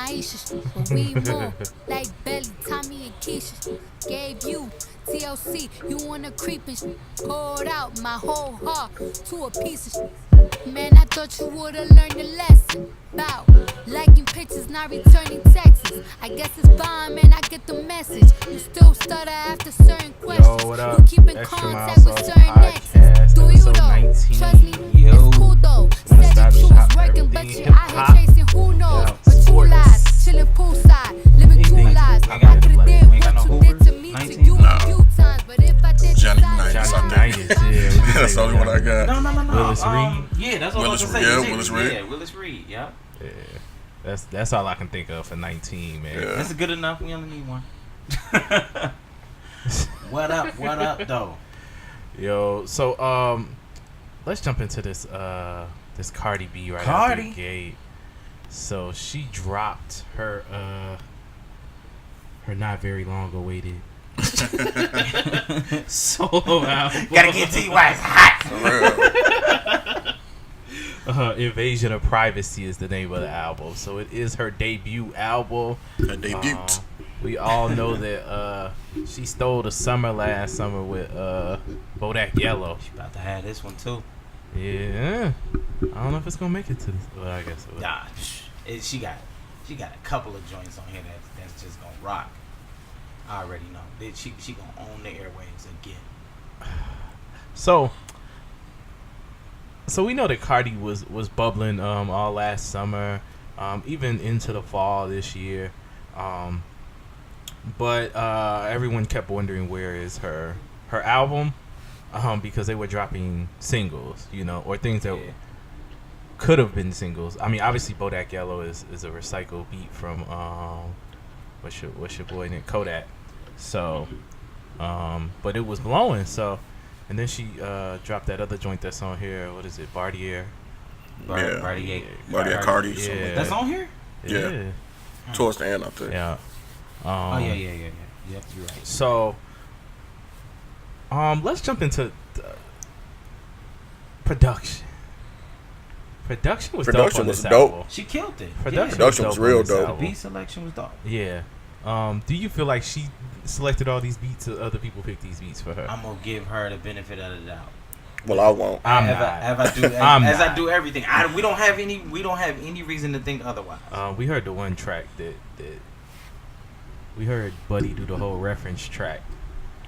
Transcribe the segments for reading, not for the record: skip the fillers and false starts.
Aisha, but we more like Belly, Tommy, and Keisha. Gave you TLC, you wanna creep and poured out my whole heart to a piece of Man, I thought you would've learned a lesson about liking pictures, not returning texts. I guess it's fine, man, I get the message. You still stutter after certain questions. Yo, what up? You keep in Extra contact Miles with certain Podcast, exes. Do you though? 19. Trust me, it's cool though. Said that you was working, but you out here chasing who knows. But two lives, chilling poolside, living two lives. I could've did what you did to me to you a few times, but if I did Johnny Johnny Unitas, yeah. That's the only one I got. No. Willis Reed. Yeah, that's what I was gonna say. Yeah, Willis Reed. Yeah, Willis Reed. Yeah. Yeah, that's all I can think of for 19, man. Yeah. That's good enough. We only need one. What up, though? Yo, so let's jump into this Cardi B right out the gate. So she dropped her not very long awaited solo album. Gotta get to you while it's hot. Invasion of Privacy is the name of the album. So it is her debut album. Her debut. We all know that she stole the summer last summer with Bodak Yellow. She about to have this one too. Yeah, I don't know if it's gonna make it to this. Well, I guess it will. Nah, she got a couple of joints on here that's just gonna rock. I already know. She gonna own the airwaves again. So we know that Cardi was bubbling all last summer, even into the fall this year. But everyone kept wondering where is her album, because they were dropping singles, or things that could have been singles. I mean, obviously Bodak Yellow is a recycled beat from what's your boy named Kodak. So, but it was blowing. So, and then she dropped that other joint that's on here. What is it? Bartier. Bartier Cardi. Yeah. That's on here. Yeah. Towards the end, I think. Yeah. Yeah. Yep, you're right. So, let's jump into production. Production was dope on this album. She killed it. Production was real dope. The beat selection was dope. Yeah. Do you feel like she selected all these beats, or other people picked these beats for her? I'm gonna give her the benefit of the doubt. Well, I won't. As I do everything. We don't have any reason to think otherwise. We heard the one track that we heard Buddy do the whole reference track.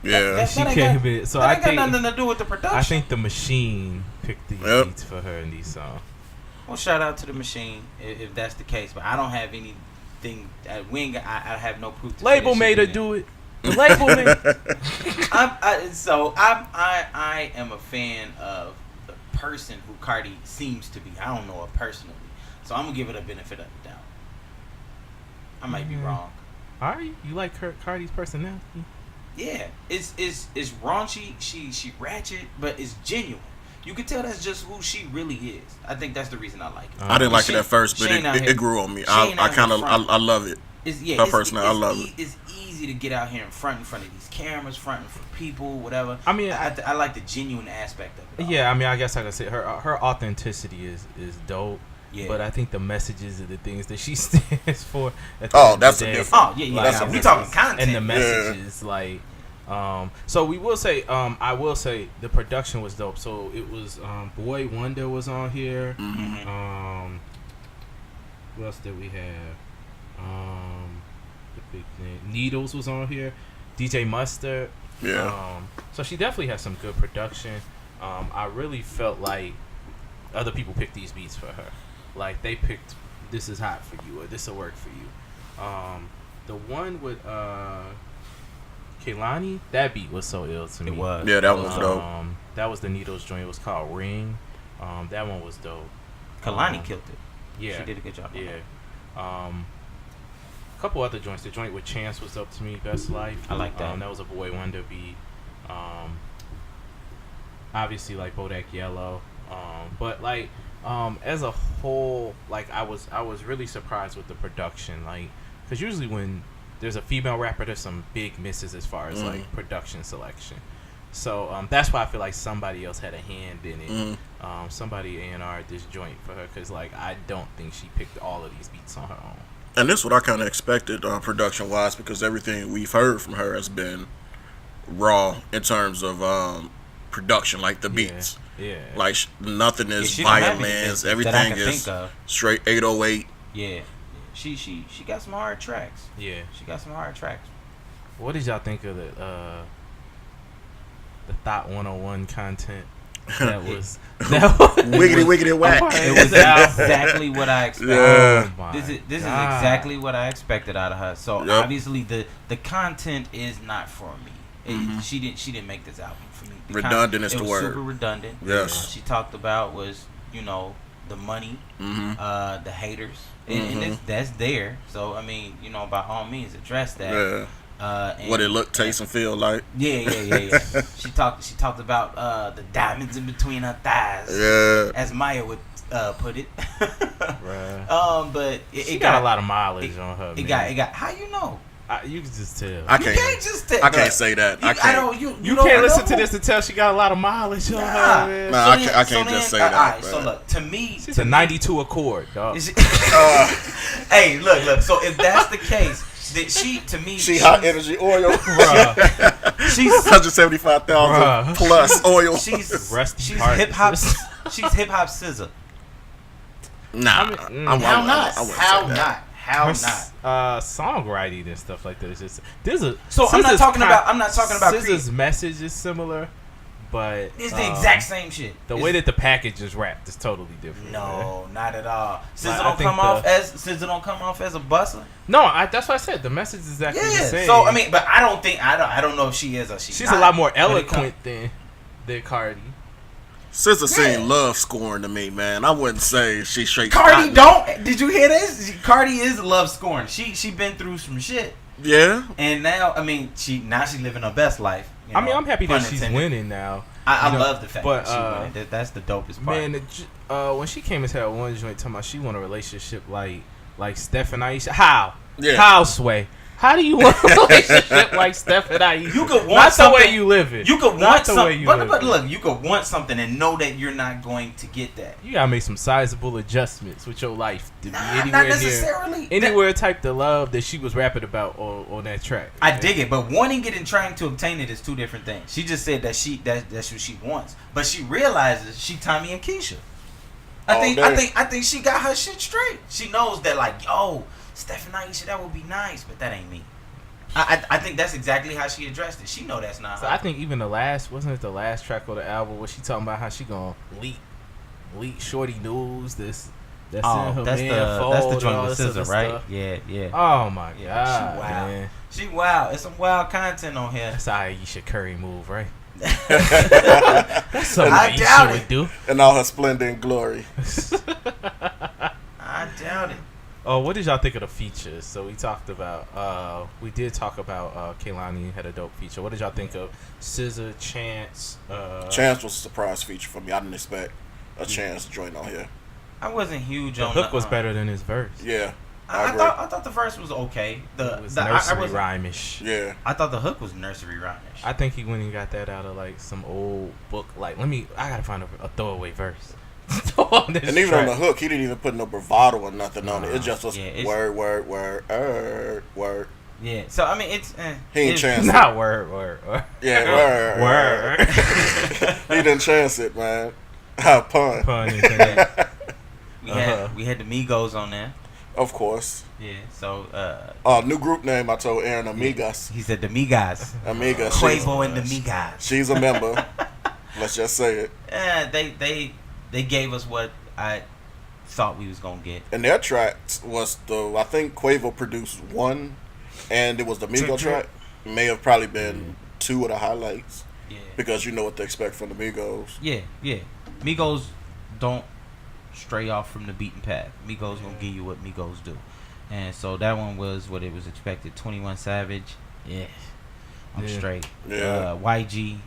Yeah, she came in. So I think got nothing to do with the production. I think the Machine picked these beats for her in these songs. Well, shout out to the Machine if that's the case, but I don't have anything. I have no proof. Label made her do it. The label made. I am a fan of the person who Cardi seems to be. I don't know her personally, so I'm gonna give it a benefit of the doubt. I might be wrong. All right, you like Cardi's personality? Yeah, it's raunchy. She ratchet, but it's genuine. You can tell that's just who she really is. I think that's the reason I like it. I didn't like it at first, but it grew on me. I love it. Her personality, I love it. It's easy to get out here in front of these cameras, fronting for people, whatever. I mean, I like the genuine aspect of it. Yeah, I mean, I guess I could say her authenticity is dope. Yeah. But I think the messages and the things that she stands for. That's a different. Oh yeah. We talking content and the messages like. So we will say, I will say the production was dope. So it was Boy Wonder was on here. Mm-hmm. What else did we have? The big thing. Needles was on here. DJ Mustard. Yeah. So she definitely has some good production. I really felt like other people picked these beats for her. Like they picked "This Is Hot for You" or "This Will Work for You." The one with Kehlani, that beat was so ill to me. It was. Yeah, that was dope. That was the Needles joint. It was called Ring. That one was dope. Kehlani killed it. Yeah, she did a good job. Yeah. A couple other joints. The joint with Chance was up to me. Best Life. I like that. That was a Boy Wonder beat. Obviously, like Bodak Yellow. But like, as a whole, like I was really surprised with the production. Like, because usually when there's a female rapper, there's some big misses as far as like production selection. So that's why I feel like somebody else had a hand in it. Somebody A&R'd this joint for her, because like I don't think she picked all of these beats on her own. And this is what I kind of expected production-wise, because everything we've heard from her has been raw in terms of production, like the beats. Yeah. Like, nothing is violence. Everything is straight 808. Yeah. She got some hard tracks. Yeah. She got some hard tracks. What did y'all think of the Thought 101 content? That was wiggity whack. It was exactly what I expected. Yeah. Oh this is exactly what I expected out of her. So obviously the content is not for me. She didn't make this album for me. Redundant is the word. It was super redundant. Yes. She talked about was the money, the haters, and that's there. So I mean by all means address that. Yeah. What it look, taste, and feel like. Yeah. She talked about the diamonds in between her thighs. Yeah. As Maya would put it. Right. But she got a lot of mileage on her. It got. How you know? You can just tell. I can't say that. I can't. You can't listen to this to tell she got a lot of mileage on her. Man. Nah, I can't just say that. All right, so look, to me, she's a 92 Accord, dog. Hey, look. So if that's the case. She high energy oil, she's 175,000 plus oil. She's hip hop. She's hip hop SZA. Nah, How not? Songwriting and stuff like that. I'm not talking about. SZA's message is similar, but it's the exact same shit. The way that the package is wrapped is totally different. No, not at all. SZA don't come off as a busser. No, that's what I said. The message is exactly the same. So I mean, but I don't know if she is or she's a lot more eloquent than Cardi. SZA seemed love scoring to me, man. I wouldn't say she straight. Cardi don't. Did you hear this? Cardi is love scoring. She been through some shit. Yeah. And now, I mean, she living her best life. I mean, I'm happy that she's winning now. I love the fact that she's winning. That's the dopest part. Man, when she came into that one joint talking about she want a relationship like Steph and Aisha. How? Yeah. How, Sway? How do you want a relationship like Steph and Aisha? You could want not something. The way you live it. You could want something. But look, you could want something and know that you're not going to get that. You gotta make some sizable adjustments with your life to be not necessarily anywhere type the love that she was rapping about on that track. I dig it, but wanting it and trying to obtain it is two different things. She just said that's what she wants, but she realizes she Tommy and Keisha. I think she got her shit straight. She knows that Steph and Aisha, that would be nice, but that ain't me. I think that's exactly how she addressed it. She know that's not her. I think even wasn't it the last track of the album where she talking about how she gonna leak shorty news that's in her that's the joint with SZA, right? Stuff. Yeah. Oh my god, she wild. Man. She wild. It's some wild content on here. That's how Aisha Curry move, right? That's something Aisha would do. In all her splendor and glory. I doubt it. Oh, what did y'all think of the features? So we did talk about Kehlani had a dope feature. What did y'all think of SZA, Chance? Chance was a surprise feature for me. I didn't expect a Chance to join on here. I wasn't huge on the hook was better than his verse. Yeah. I thought the verse was okay. It was nursery rhyme-ish. Yeah. I thought the hook was nursery rhyme-ish. I think he went and got that out of some old book. I gotta find a throwaway verse. And even track. On the hook, he didn't even put no bravado or nothing on it. It just was word. Yeah. So I mean, he ain't chance it. Not word. Yeah, word. He didn't chance it, man. Pun. We had the Migos on there. Of course. Yeah. So. New group name. I told Aaron Migas. He said the Migas. Amigas. Quavo and the Migas. She's a member. Let's just say it. They gave us what I thought we was gonna get. And their tracks was I think Quavo produced one, and it was the Migos track. May have probably been two of the highlights. Yeah. Because you know what to expect from the Migos. Yeah. Migos don't stray off from the beaten path. Migos gonna give you what Migos do, and so that one was what it was expected. 21 Savage. Yeah. I'm straight. Yeah. YG.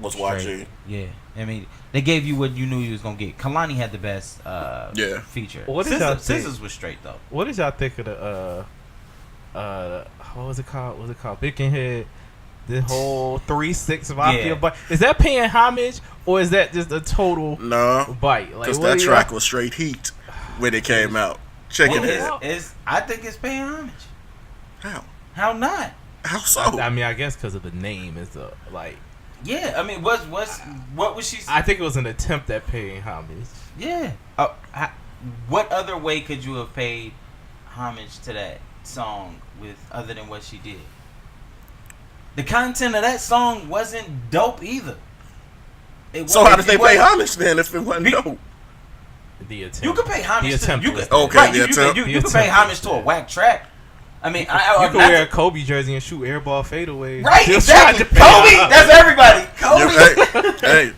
Was YG. Yeah. I mean, they gave you what you knew you was gonna get. Kalani had the best feature. What did y'all think? SZA's was straight though. What did y'all think of the what was it called? Bickenhead. The whole 3-6 of I Feel Bite. Is that paying homage or is that just a total bite? Because that track was straight heat when it came out. Checking I think it's paying homage. How? How not? How so? I mean, I guess because of the name is like. Yeah, I mean, what was she? I think it was an attempt at paying homage. Yeah. What other way could you have paid homage to that song with other than what she did? The content of that song wasn't dope either. So how did they pay homage then if it wasn't dope? The attempt. You could pay homage. The attempt. You could pay homage to a whack track. I mean, you could wear a Kobe jersey and shoot airball fadeaways. Right, exactly. Kobe, that's everybody. Kobe. Hey.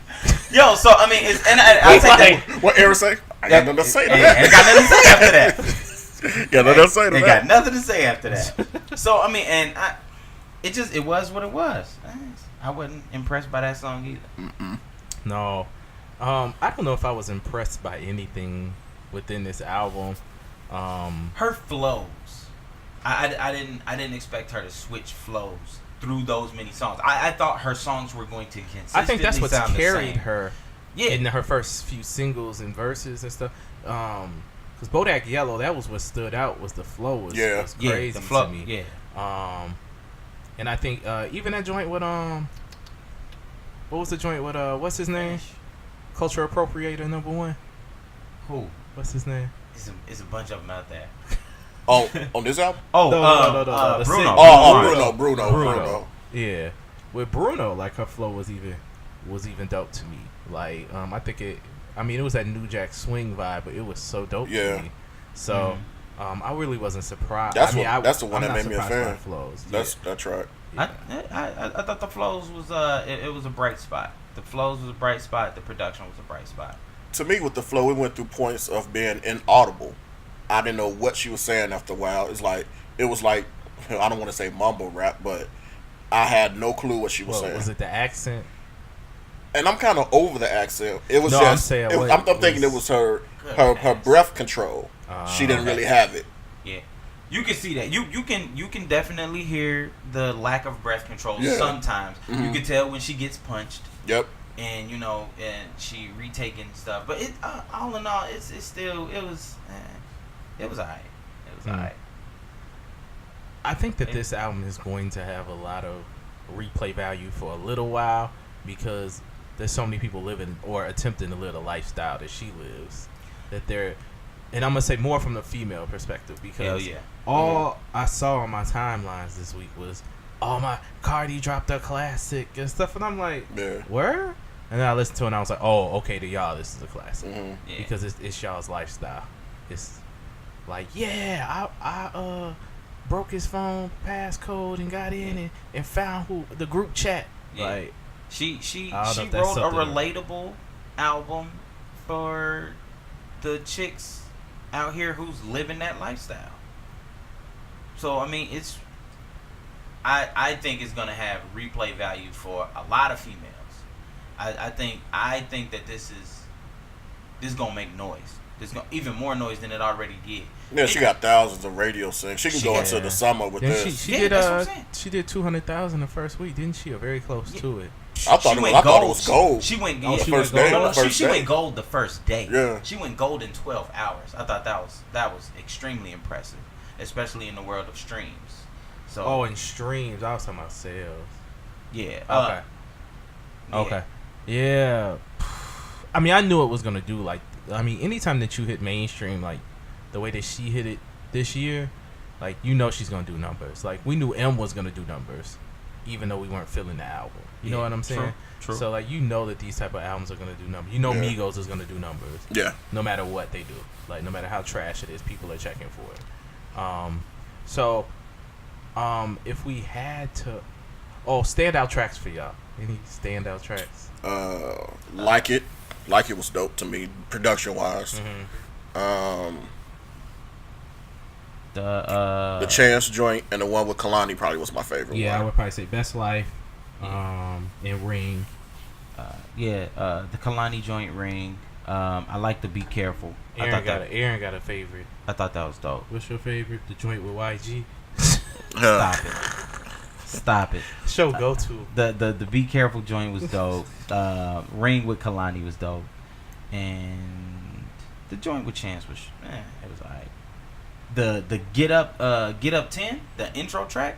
Yo, so I mean, I take that. What Eric say? I got nothing to say to that. Ain't got nothing to say after that. Got nothing to say to that. Ain't got nothing to say after that. So I mean, and it was what it was. I wasn't impressed by that song either. Mm-mm. No, I don't know if I was impressed by anything within this album. Her flows. I didn't expect her to switch flows through those many songs. I thought her songs were going to consistently I think that's what's sound carried the same. her in her first few singles and verses and stuff. Because Bodak Yellow, that was what stood out, was the flow was crazy the flow, to me. Yeah. And I think even that joint with what was the joint with what's his name? Culture Appropriator #1. Who? What's his name? It's a bunch of them out there. Oh, on this album? No, Bruno. Bruno. Yeah, with Bruno, like her flow was even dope to me. Like I think it was that New Jack Swing vibe, but it was so dope to me. So I really wasn't surprised. That's the one that made me a fan. Flows. That's right. I thought the flows was it was a bright spot. The flows was a bright spot. The production was a bright spot. To me, with the flow, it went through points of being inaudible. I didn't know what she was saying after a while. It was like I don't want to say mumble rap, but I had no clue what she was saying. Was it the accent? And I'm kind of over the accent. It was I'm thinking it was her breath control. She didn't really have it. Yeah, you can see that. You can definitely hear the lack of breath control sometimes. Mm-hmm. You can tell when she gets punched. Yep. And and she retaking stuff, but it all in all, it was alright. It was alright. I think that this album is going to have a lot of replay value for a little while because there's so many people living or attempting to live the lifestyle that she lives. And I'm gonna say more from the female perspective because all I saw on my timelines this week was, my Cardi dropped a classic and stuff, and I'm like, where? And then I listened to it and I was like, oh, okay, to y'all this is a classic because it's y'all's lifestyle. It's like, I broke his phone passcode and got in and found the group chat. Like she wrote a relatable album for the chicks out here who's living that lifestyle. So I mean, I think it's gonna have replay value for a lot of females. I think that this is gonna make noise. There's even more noise than it already did. Yeah, she got thousands of radio sings. She can go into the summer with this. She did 200,000 the first week, didn't she? Or very close to it. I thought it was gold. She went the first day. She went gold the first day. Yeah. She went gold in 12 hours. I thought that was extremely impressive, especially in the world of streams. So in streams. I was talking about sales. Yeah. Okay. Yeah. I mean, I knew it was gonna do anytime that you hit mainstream, like the way that she hit it this year, like she's gonna do numbers. Like we knew M was gonna do numbers, even though we weren't feeling the album. You know what I'm saying? True. So that these type of albums are gonna do numbers. Migos is gonna do numbers. Yeah. No matter what they do, like no matter how trash it is, people are checking for it. If we had to, standout tracks for y'all. Any standout tracks? Like it was dope to me, production wise. Mm-hmm. The Chance joint and the one with Kalani probably was my favorite. Yeah, I would probably say Best Life, and Ring. The Kalani joint, Ring. I like the Be Careful. Aaron got a favorite. I thought that was dope. What's your favorite? The joint with YG. Stop it. Show go to. The Be Careful joint was dope. Ring with Kalani was dope. And the joint with Chance was it was alright. the Get Up 10, the intro track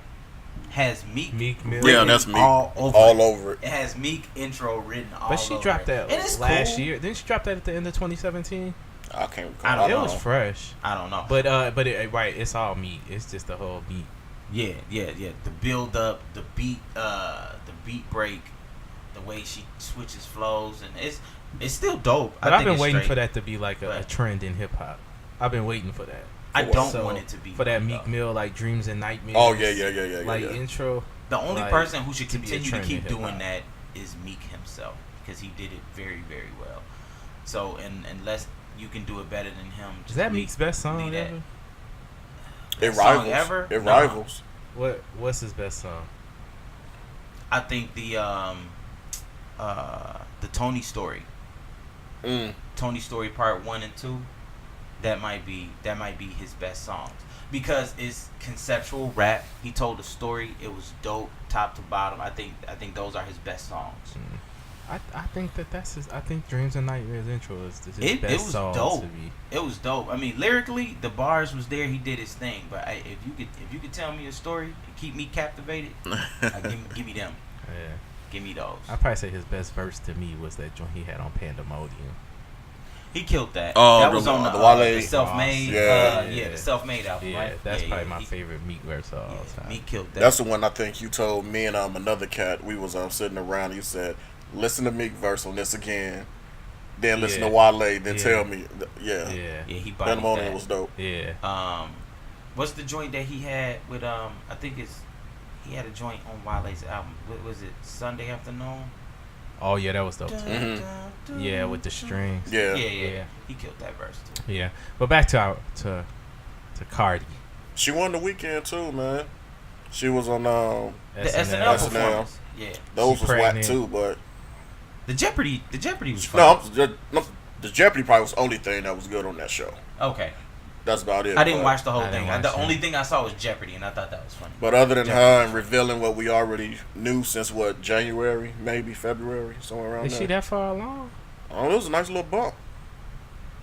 has Meek Mill. Yeah, that's Meek all over it. It has Meek intro written all over it. But she dropped that last year. Didn't she drop that at the end of 2017? I can't recall. It was fresh. I don't know. But right, it's all Meek. It's just the whole Meek. Yeah. The build up, the beat break, the way she switches flows, and it's still dope. But I've been waiting for that to be like a trend in hip hop. I've been waiting for that. I don't want it to be for that Meek Mill like Dreams and Nightmares. Oh yeah. Like intro. The only person who should continue to keep doing hip-hop. that is Meek himself, because he did it very, very well. So unless you can do it better than him, Is that Meek's best song ever? It rivals. It rivals. What's his best song? I think the Tony Story. Tony Story Part 1 and 2. That might be his best songs, because it's conceptual rap. He told a story. It was dope, top to bottom. I think those are his best songs. I think that's his. I think Dreams and Nightmares intro is his best it was song dope. to be. It was dope. I mean, lyrically, the bars was there. He did his thing. But if you could tell me a story and keep me captivated, give me them. Yeah. Give me those. I'd probably say his best verse to me was that joint he had on Pandemonium. He killed that. Oh, that was on the Wale. Self-Made. Yeah. The Self-Made album, Yeah, right? that's probably my favorite Meek verse of all time. Meek killed that. That's the one I think you told me and another cat. We was sitting around. You said, "Listen to Meek verse on this again, then listen to Wale, then tell me." Yeah. He bodied Pandemonium that. was dope. Yeah. What's the joint that he had with I think he had a joint on Wale's album. What was it? Sunday Afternoon. Oh yeah, that was dope too. Yeah, with the strings. Yeah. He killed that verse too. Yeah, but back to Cardi. She won the weekend too, man. She was on the SNL performance. Yeah, those was whack too, but the Jeopardy was fun. No, the Jeopardy probably was the only thing that was good on that show. Okay. That's about it. I didn't watch the whole thing. The only thing I saw was Jeopardy, and I thought that was funny. But other than her and revealing what we already knew since January, maybe February, somewhere around there. Is she that far along? Oh, it was a nice little bump.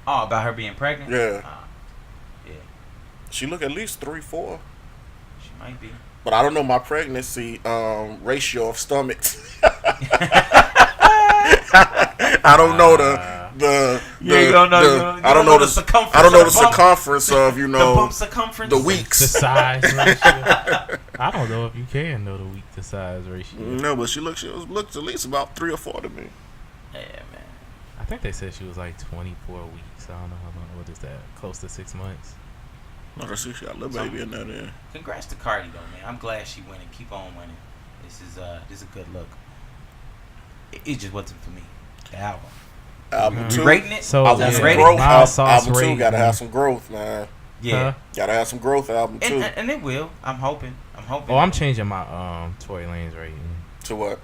Oh, about her being pregnant? Yeah. Yeah. She look at least 3-4. She might be. But I don't know my pregnancy ratio of stomachs. I don't know the circumference. I don't know the circumference of the bump circumference. The weeks. The size ratio. I don't know if you can know the week to size ratio. No, but she looks at least about 3 or 4 to me. Yeah, man. I think they said she was like 24 weeks. I don't know how long. What is that? Close to 6 months. No, that's she got a little baby in there. Then. Congrats to Cardi though, man. I'm glad she winning. Keep on winning. This is a good look. It just wasn't for me. The album. Album 2. Rating it? So album growth. 2 gotta have some growth, man. Yeah. Gotta have some growth. Album 2. And it will. I'm hoping. Oh, I'm changing my Tory Lanez rating. To what?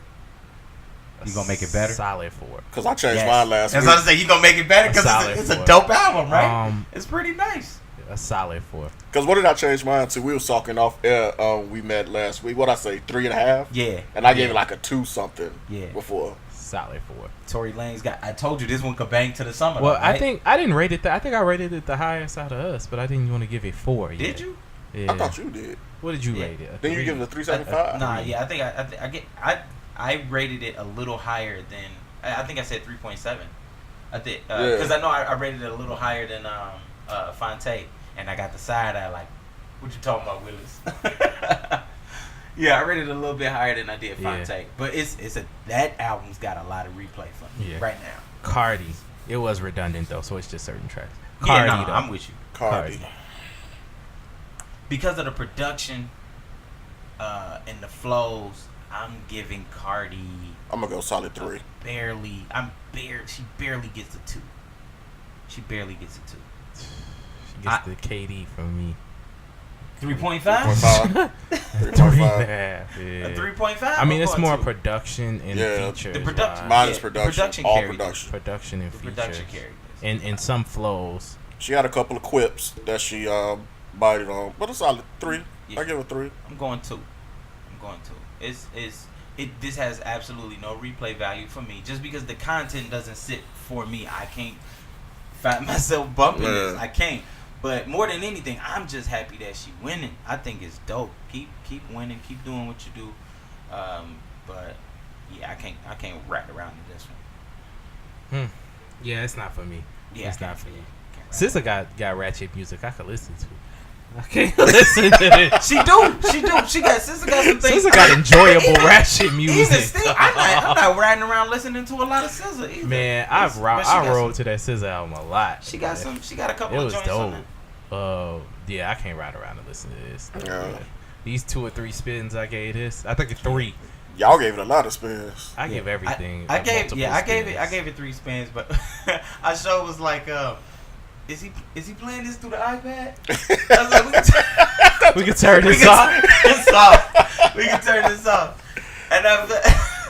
You gonna make it better? Solid 4. Because I changed mine last week. As I say, you gonna make it better because it's a dope album, right? It's pretty nice. A solid 4. Because what did I change mine to? We was talking off air. We met last week. What I say, 3.5? Yeah. And I gave it like a 2 something. Yeah. Before. Solid 4. Tory Lanez got. I told you this one could bang to the summer. Well, though, right? I think I didn't rate it. I think I rated it the highest out of us, but I didn't want to give it 4. Yet. Did you? Yeah. I thought you did. What did you rate it? Then you give it a 3.75. Nah, yeah. I rated it a little higher than. I think I said 3.7. I think because I know I rated it a little higher than Fonte, and I got the side eye like, what you talking about, Willis? Yeah, I rated it a little bit higher than I did Fonte, but that album's got a lot of replay for me right now. Cardi, it was redundant though, so it's just certain tracks. Cardi, though. I'm with you. Cardi. Because of the production and the flows, I'm giving Cardi. I'm gonna go solid 3. She barely gets a 2. She barely gets a 2. She gets the KD from me. 3.5? 3.5. Yeah. 3.5? I mean, it's more production and features. The production. Mine is production. All production. Production and features. Production carries. And some flows. She had a couple of quips that she bited on, but a solid 3. Yeah. I give it 3. I'm going 2. This has absolutely no replay value for me. Just because the content doesn't sit for me, I can't find myself bumping this. I can't. But more than anything, I'm just happy that she winning. I think it's dope. Keep winning. Keep doing what you do. But yeah, I can't wrap around to this one. Yeah, it's not for me. Yeah, it's not for me. SZA got ratchet music I could listen to. I can't listen to it. She do. She got SZA got some things. SZA got enjoyable ratchet music. Even still, I'm not riding around listening to a lot of SZA either. Man, I rolled to that SZA album a lot. She got some. She got a couple It of was joints dope. on Yeah, I can't ride around and listen to this. Yeah. These 2 or 3 spins I gave this. I think it's 3. Y'all gave it a lot of spins. I give everything. I gave spins. it 3 spins, but our show was like, is he playing this through the iPad? I was like, we can turn this off. We can turn this off. And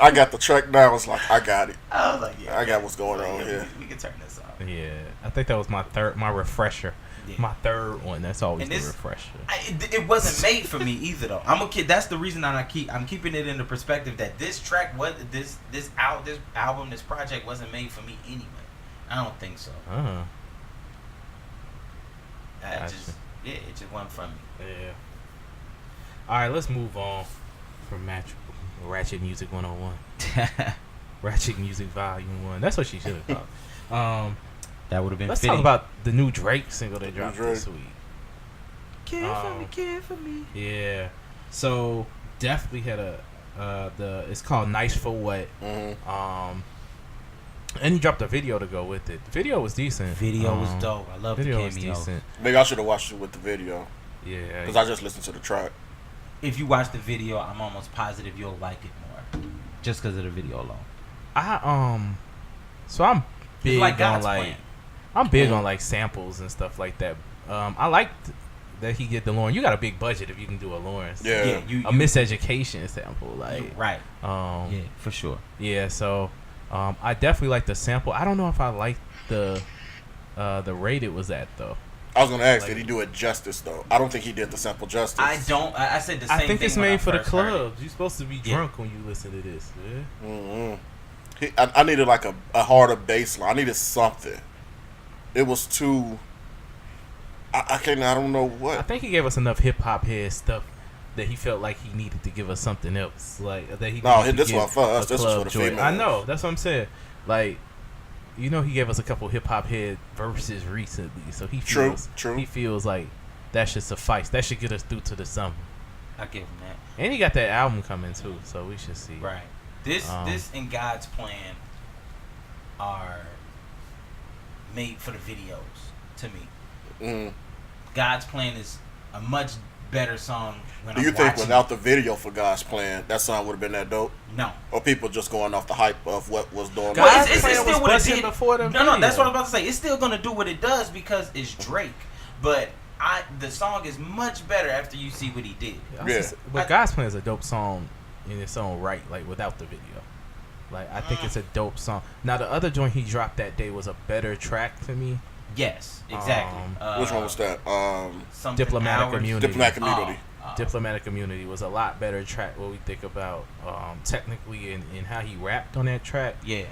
I got the track now. I was like, I got it. I was like, yeah, I got what's going on here. We can turn this off. Yeah, I think that was my refresher. Yeah. My third one. That's always And the this- refresher. It wasn't made for me either, though. I'm a kid. That's the reason that I'm keeping it in the perspective that this track, this album, this project wasn't made for me anyway. I don't think so. Gotcha. It just wasn't for me. Yeah. All right, let's move on from Ratchet Music 101. Ratchet Music Volume 1. That's what she should have called. That would have been Let's fitting. talk about the new Drake single that dropped this week. Care for me. Yeah. So definitely had it's called Nice for What. Mm-hmm. And he dropped a video to go with it. The video was decent. Video was dope. I love the Video was cameos. decent. Maybe I should have watched it with the video Yeah. because I just listened to the track. If you watch the video, I'm almost positive you'll like it more, just because of the video alone. So I'm big It's like on God's like plan. I'm big on like samples and stuff like that. I liked that he did the Lauren. You got a big budget if you can do a Lawrence. Yeah. A miseducation sample, like right. yeah, For sure. Yeah, so I definitely like the sample. I don't know if I like the rate it was at though. I was gonna ask, Like- did he do it justice though? I don't think he did the sample justice. I said the same I think thing it's when I made for the first heard it. clubs. You're supposed to be drunk when you listen to this. Yeah. Mm-hmm. I needed like a harder bass line. I needed something. It was too. I don't know what. I think he gave us enough hip hop head stuff that he felt like he needed to give us something else. Like that he. No, needed to this give one for us. a This was club for the joint. females. I know. That's what I'm saying. Like, you know, he gave us a couple hip hop head verses recently, so he feels True. He feels like that should suffice. That should get us through to the summer. I give him that. And he got that album coming too, so we should see. Right. This and God's Plan are made for the videos to me. Mm. God's Plan is a much better song when Do I'm you think watching without it. the video for God's Plan, that song would have been that dope? No. Or people just going off the hype of what was going God's on? Well, it's Plan still was what it busting did. before the No, that's video. what I'm about to say. It's still gonna do what it does because it's Drake. But the song is much better after you see what he did. But God's Plan is a dope song in its own right, like without the video. Like I think it's a dope song. Now the other joint he dropped that day was a better track to me. Yes, exactly. Which one was that? Something Diplomatic Hours. Immunity. Diplomatic Community. Diplomatic Immunity was a lot better track. What we think about technically and how he rapped on that track. Yeah.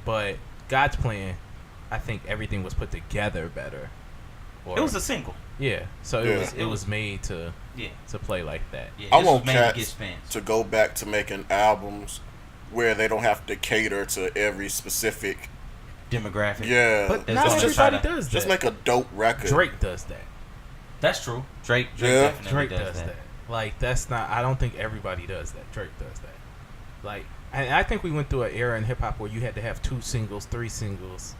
But God's Plan, I think everything was put together better. It was a single. Yeah. So Yeah. it was made to Yeah. play like that. Yeah. I this want was made to get cats spins. to go back to making albums where they don't have to cater to every specific. Demographic. Yeah. But It's not gonna everybody try to- does that. Just make a dope record. Drake does that. That's true. Drake Yeah. definitely Drake does that. Like that's not. I don't think everybody does that. Drake does that. Like, and I think we went through an era in hip hop where you had to have 2 singles, 3 singles.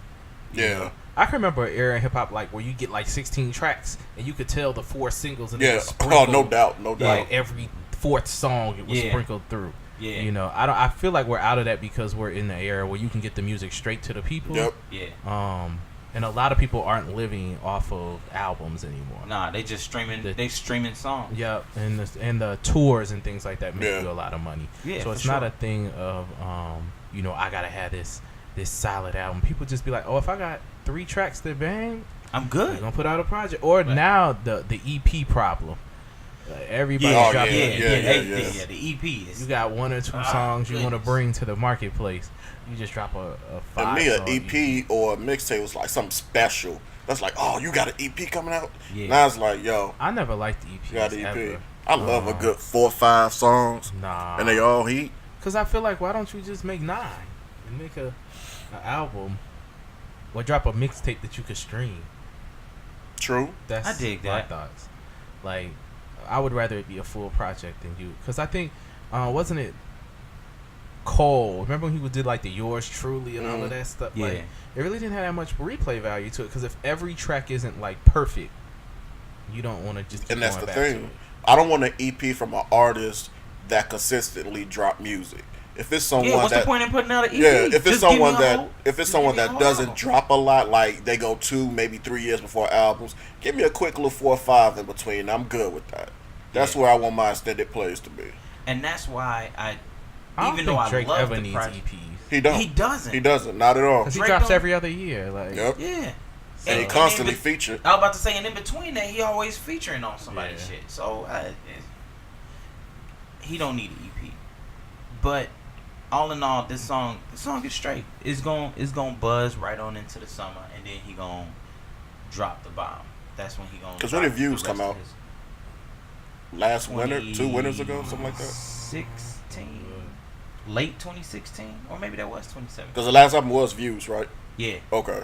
you Yeah. know? I can remember an era in hip hop like where you get like 16 tracks and you could tell the 4 singles and it Yeah. was Oh, sprinkled, no doubt. No doubt. Like every 4th song it was Yeah. sprinkled through. Yeah. You know, I feel like we're out of that because we're in the era where you can get the music straight to the people. Yep. Yeah. And a lot of people aren't living off of albums anymore. Nah, they just streaming. They streaming songs. Yep, and the tours and things like that make Yeah. you a lot of money. Yeah, so for it's not sure. a thing of you know, I gotta have this solid album. People just be like, oh, if I got 3 tracks that bang, I'm I'm good. gonna put out a project. Or now the EP problem. Everybody Yeah, dropping. yeah. The EP is. You got one or two songs you want to bring to the marketplace. You just drop a And me, an EP EP or a mixtape was like something special. That's like, oh, you got an EP coming out? Yeah. Now it's like, yo, I never liked EPs. you got an EP. Ever. I love a good 4 or 5 songs. Nah. And they all heat. Because I feel like, why don't you just make 9 and make an album or drop a mixtape that you could stream? True. That's I dig my that. thoughts. Like, I would rather it be a full project than you. Because I think, wasn't it Cole? Remember when he did like the Yours Truly and all of that stuff? Yeah. Like, it really didn't have that much replay value to it. Because if every track isn't like perfect, you don't want to just keep And that's going the back to thing. it. I don't want an EP from an artist that consistently drop music. If it's someone What's that the point in putting out an EP? if it's Just someone give me a that whole- if it's just someone give me a that whole doesn't album. drop a lot, like they go 2 maybe 3 years before albums, give me a quick little 4 or 5 in between. I'm good with that. That's where I want my extended plays to be. And that's why I don't even though think I Drake love ever the needs project, EPs. He don't. He doesn't. He doesn't. Not at all. Because he Drake drops don't- every other year. Like, Yep. Yeah. And he And constantly in be- featured. I was about to say, and in between that, he always featuring on somebody's Yeah. shit. So he don't need an EP. But all in all, this song is straight. It's gonna buzz right on into the summer, and then he gonna drop the bomb. That's when he gonna. 'Cause when drop did Views the come rest out? of his- Last winter, 2 winters ago, something like that. 16, late 2016, or maybe that was 2017. Because the last album was Views, right? Yeah, Okay.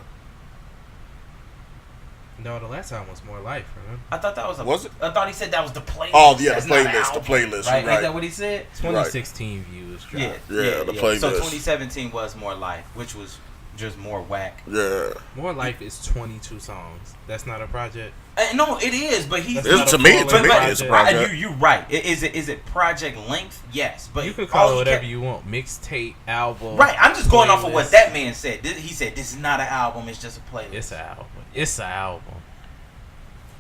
no, the last time was More Life, remember? I thought that was a. Was it? I thought he said that was the playlist. Oh, yeah, That's the not an playlist, the album, playlist, Right? right. Is that what he said? 2016 views dropped. Yeah, the playlist. So 2017 was More Life, which was just more whack. Yeah. More Life is 22 songs. That's not a project. No, it is, but he's. That's It's, not to a me, full to me, project. it's a project. You right. Is it project length? Yes, but You could call all it he whatever kept- you want. Mixtape, album. Right, I'm just going off of what playlist. that man said. He said this is not an album; it's just a playlist. It's an album. It's an album.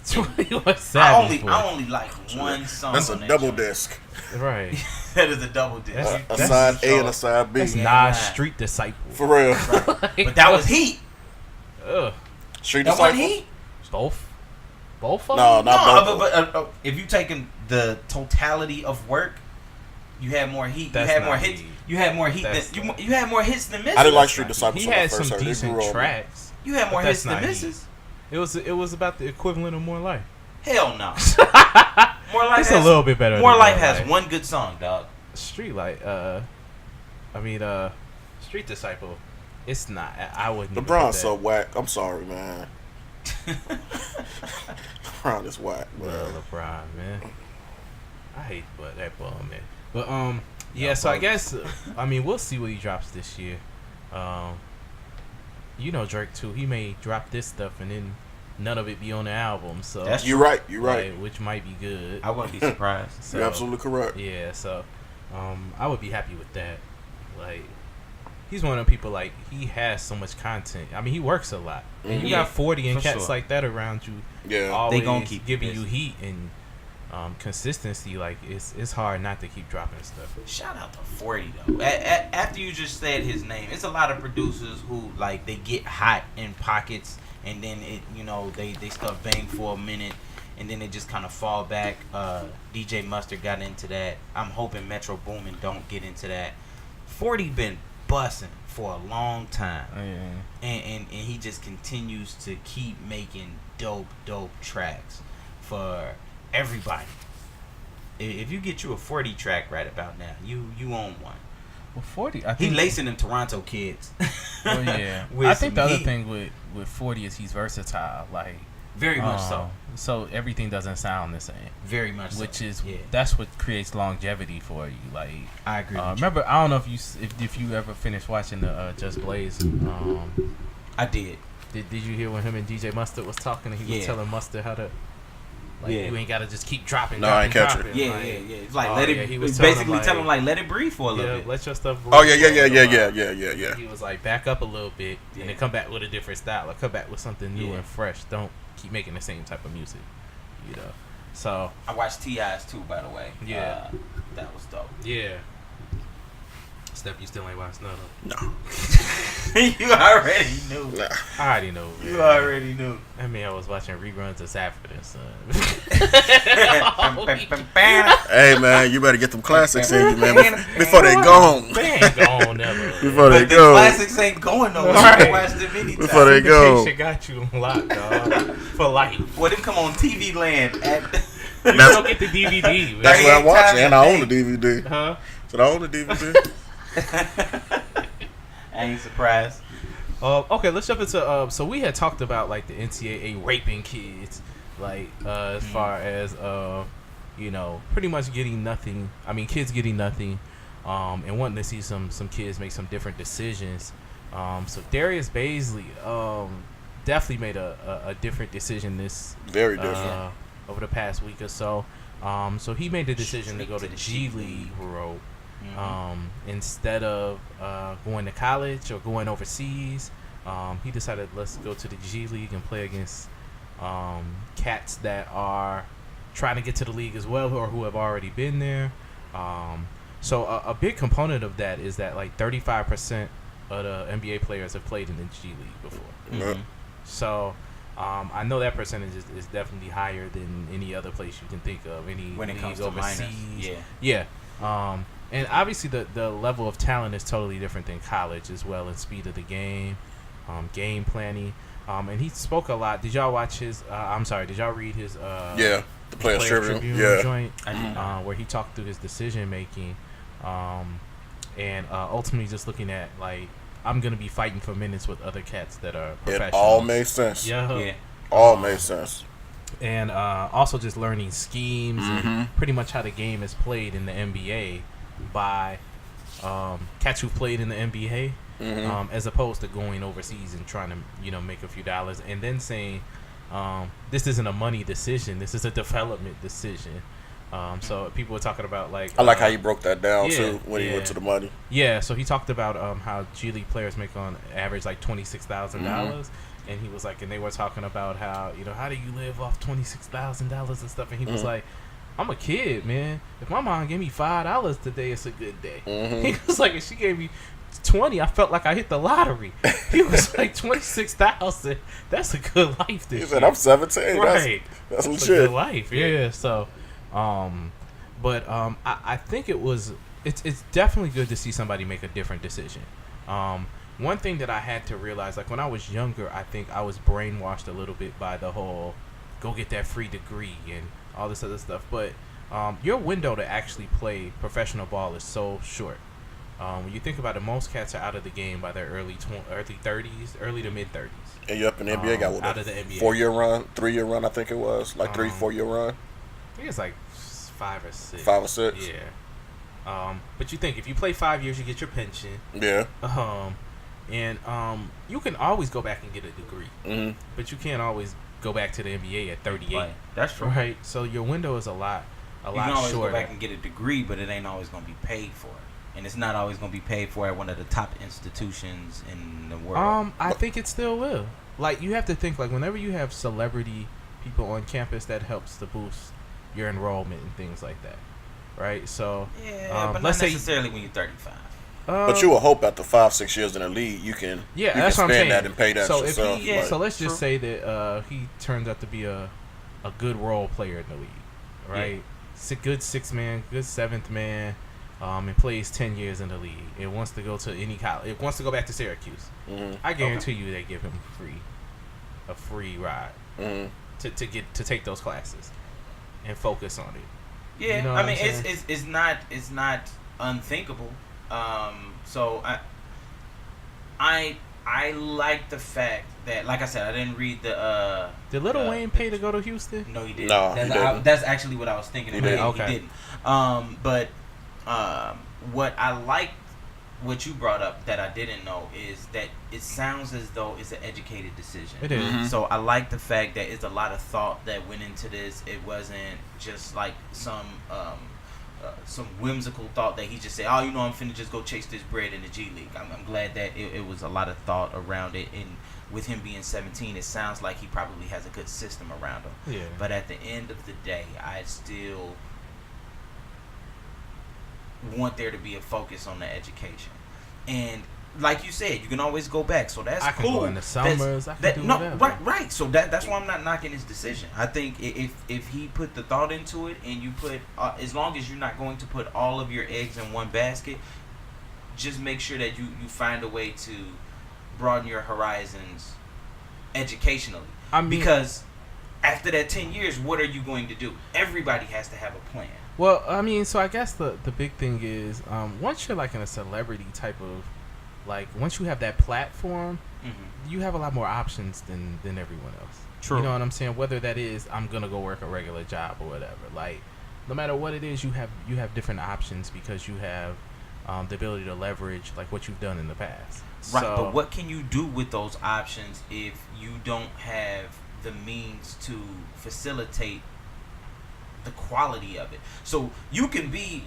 21 I Savage. only like one song. That's on a that double joint. disc. Right. That is a double disc. That's- A that's side A strong. and a side B. That's Yeah. Nas Street Disciple. For real. But that was Heat. Ugh. Street That wasn't Disciple? Heat. Both? Both of No, them? not No, both. but if you taking the totality of work, you had more heat. That's you had not more hits. Heat. You had more heat That's than not- you had more hits than misses. I didn't like Street Disciples He when I had first some heard it. It decent grew on me. tracks. You had more But hits that's than not misses. It was about the equivalent of More Life. Hell no. More Life It's has a little bit better. More than Life More has one good song, dog. Street Light. Street Disciple. It's not. I wouldn't. even put LeBron's that. so whack. I'm sorry, man. LeBron is whack, Well, man. LeBron, man. I hate that ball, man. But yeah. No, So I ball. guess we'll see what he drops this year. You know Drake too. He may drop this stuff and then none of it be on the album. So That's You're right. You're right. like, which might be good. I wouldn't be surprised. So, You're absolutely correct. Yeah. So I would be happy with that. Like. He's one of the people, like, he has so much content. I mean, he works a lot. And you Yeah, got 40 and for cats sure. like that around you. Yeah. Always gonna keep giving busy. you heat and consistency. Like, it's hard not to keep dropping stuff. Shout out to 40 though. After you just said his name, it's a lot of producers who like they get hot in pockets and then they start bang for a minute and then they just kind of fall back. DJ Mustard got into that. I'm hoping Metro Boomin don't get into that. 40 been bussing for a long time. And he just continues to keep making dope tracks for everybody. If you get you a 40 track right about now, you own one. Well, 40, I He think. lacing them Toronto kids. Oh, yeah. With I think the some other heat. thing with 40 is he's versatile. Like, Very much so. So everything doesn't sound the same. Very much so. Which is, yeah. that's what creates longevity for you. Like, I agree. With you. remember, I don't know if you ever finished watching the Just Blaze. I did. Did you hear when him and DJ Mustard was talking and he was Yeah. telling Mustard how to, like, Yeah. you ain't gotta just keep dropping. No, I ain't catch dropping. it. Yeah, Like, yeah. It's like oh, let yeah, it. he was Basically, telling tell him like let it breathe for a little yeah, bit. let your stuff. Oh yeah, breathe for a while. yeah. He was like, back up a little bit and Yeah. then come back with a different style, or come back with something new Yeah. and fresh. Don't keep making the same type of music, you know. So I watched T.I.'s too, by the way. Yeah. That was dope. yeah, Steph, you still ain't watched none of them. No. You already knew. Nah. I already know. You already knew. I mean, I was watching reruns of Sanford and Son. Hey man, you better get them classics in you, man, before they gone. They ain't gone never. Before they But the go. classics ain't going nowhere. Right. You can watch them anytime. Before they go. Syndication got you locked, dog, for life. Well, them come on TV Land at. You don't get the DVD. Man. That's what I'm 38 watching, times and a I own day. the DVD. Huh? So I own the DVD. I ain't surprised. Okay, let's jump into. So we had talked about like the NCAA raping kids, like as far as you know, pretty much getting nothing. I mean, kids getting nothing, and wanting to see some kids make some different decisions. So Darius Bazley definitely made a different decision this Very different. over the past week or so. So he made the decision to go to G League route. Instead of going to college or going overseas, he decided let's go to the G League and play against cats that are trying to get to the league as well or who have already been there. So a big component of that is that like 35% of the NBA players have played in the G League before. Mm-hmm. So I know that percentage is definitely higher than any other place you can think of. Any When it comes league to minors, overseas. yeah. And obviously the level of talent is totally different than college as well, and speed of the game, game planning. And he spoke a lot. Did y'all watch his? Did y'all read his? Yeah, the Players Tribune. Yeah. Joint, I did. where he talked through his decision making, and ultimately just looking at like I'm gonna be fighting for minutes with other cats that are professionals. It all made sense. Yeah. All made sense. And also just learning schemes and pretty much how the game is played in the NBA by cats who played in the NBA, as opposed to going overseas and trying to make a few dollars and then saying this isn't a money decision, this is a development decision. So people were talking about like I like how you broke that down yeah, too when he went to the money. Yeah, so he talked about how G League players make on average like $26,000. And he was like, and they were talking about how, how do you live off $26,000 and stuff? And he was like, I'm a kid, man. If my mom gave me $5 today, it's a good day. He was like, if she gave me 20, I felt like I hit the lottery. He was like, 26,000. That's a good life. This He said, year. I'm 17. Right. That's a legit. good life. Yeah. So, I think it's definitely good to see somebody make a different decision. One thing that I had to realize, like when I was younger, I think I was brainwashed a little bit by the whole go get that free degree and all this other stuff. But your window to actually play professional ball is so short. When you think about it, most cats are out of the game by their early 30s, early to mid 30s. And you up in the NBA, got what, out of the NBA. 4-year run, 3-year run, I think it was. Like 3-4 year run. I think it's like 5 or 6. 5 or 6? Yeah. But you think if you play 5 years, you get your pension. Yeah. And you can always go back and get a degree, but you can't always go back to the NBA at 38. Right. That's true. Right. So your window is a lot You can always shorter. go back and get a degree, but it ain't always going to be paid for. And it's not always going to be paid for at one of the top institutions in the world. I think it still will. Like you have to think like whenever you have celebrity people on campus, that helps to boost your enrollment and things like that. Right. So Yeah, but let's not say necessarily when you're 35. But you will hope after 5-6 years in the league, you can that's what I'm spend saying. that and pay that so yourself. If he, so let's just say that he turns out to be a good role player in the league, right? Good 6th man, good 7th man, and plays 10 years in the league. It wants to go to any college. It wants to go back to Syracuse. I guarantee you they give him a free ride to take those classes and focus on it. Yeah, You know I what mean I'm it's not unthinkable. So I like the fact that, like I said, I didn't read the. Did Lil Wayne pay to go to Houston? No, he didn't. No, he didn't. That's actually what I was thinking. He didn't. Okay. He didn't. But what I liked, what you brought up that I didn't know is that it sounds as though it's an educated decision. It is. So I like the fact that it's a lot of thought that went into this. It wasn't just like some whimsical thought that he just said, I'm finna just go chase this bread in the G League. I'm glad that it was a lot of thought around it, and with him being 17, it sounds like he probably has a good system around him. Yeah. But at the end of the day, I still want there to be a focus on the education. And like you said, you can always go back. So that's I can cool. go in the summers. I can do whatever. Right. So that's why I'm not knocking his decision. I think if he put the thought into it, and you put as long as you're not going to put all of your eggs in one basket, just make sure that you find a way to broaden your horizons educationally. I mean, because after that 10 years, what are you going to do? Everybody has to have a plan. Well, I mean, so I guess the big thing is once you're like in a celebrity type of, like, once you have that platform, you have a lot more options than everyone else. True. You know what I'm saying? Whether that is I'm gonna go work a regular job or whatever. Like, no matter what it is, you have different options because you have the ability to leverage like what you've done in the past. Right. So, but what can you do with those options if you don't have the means to facilitate the quality of it? So you can be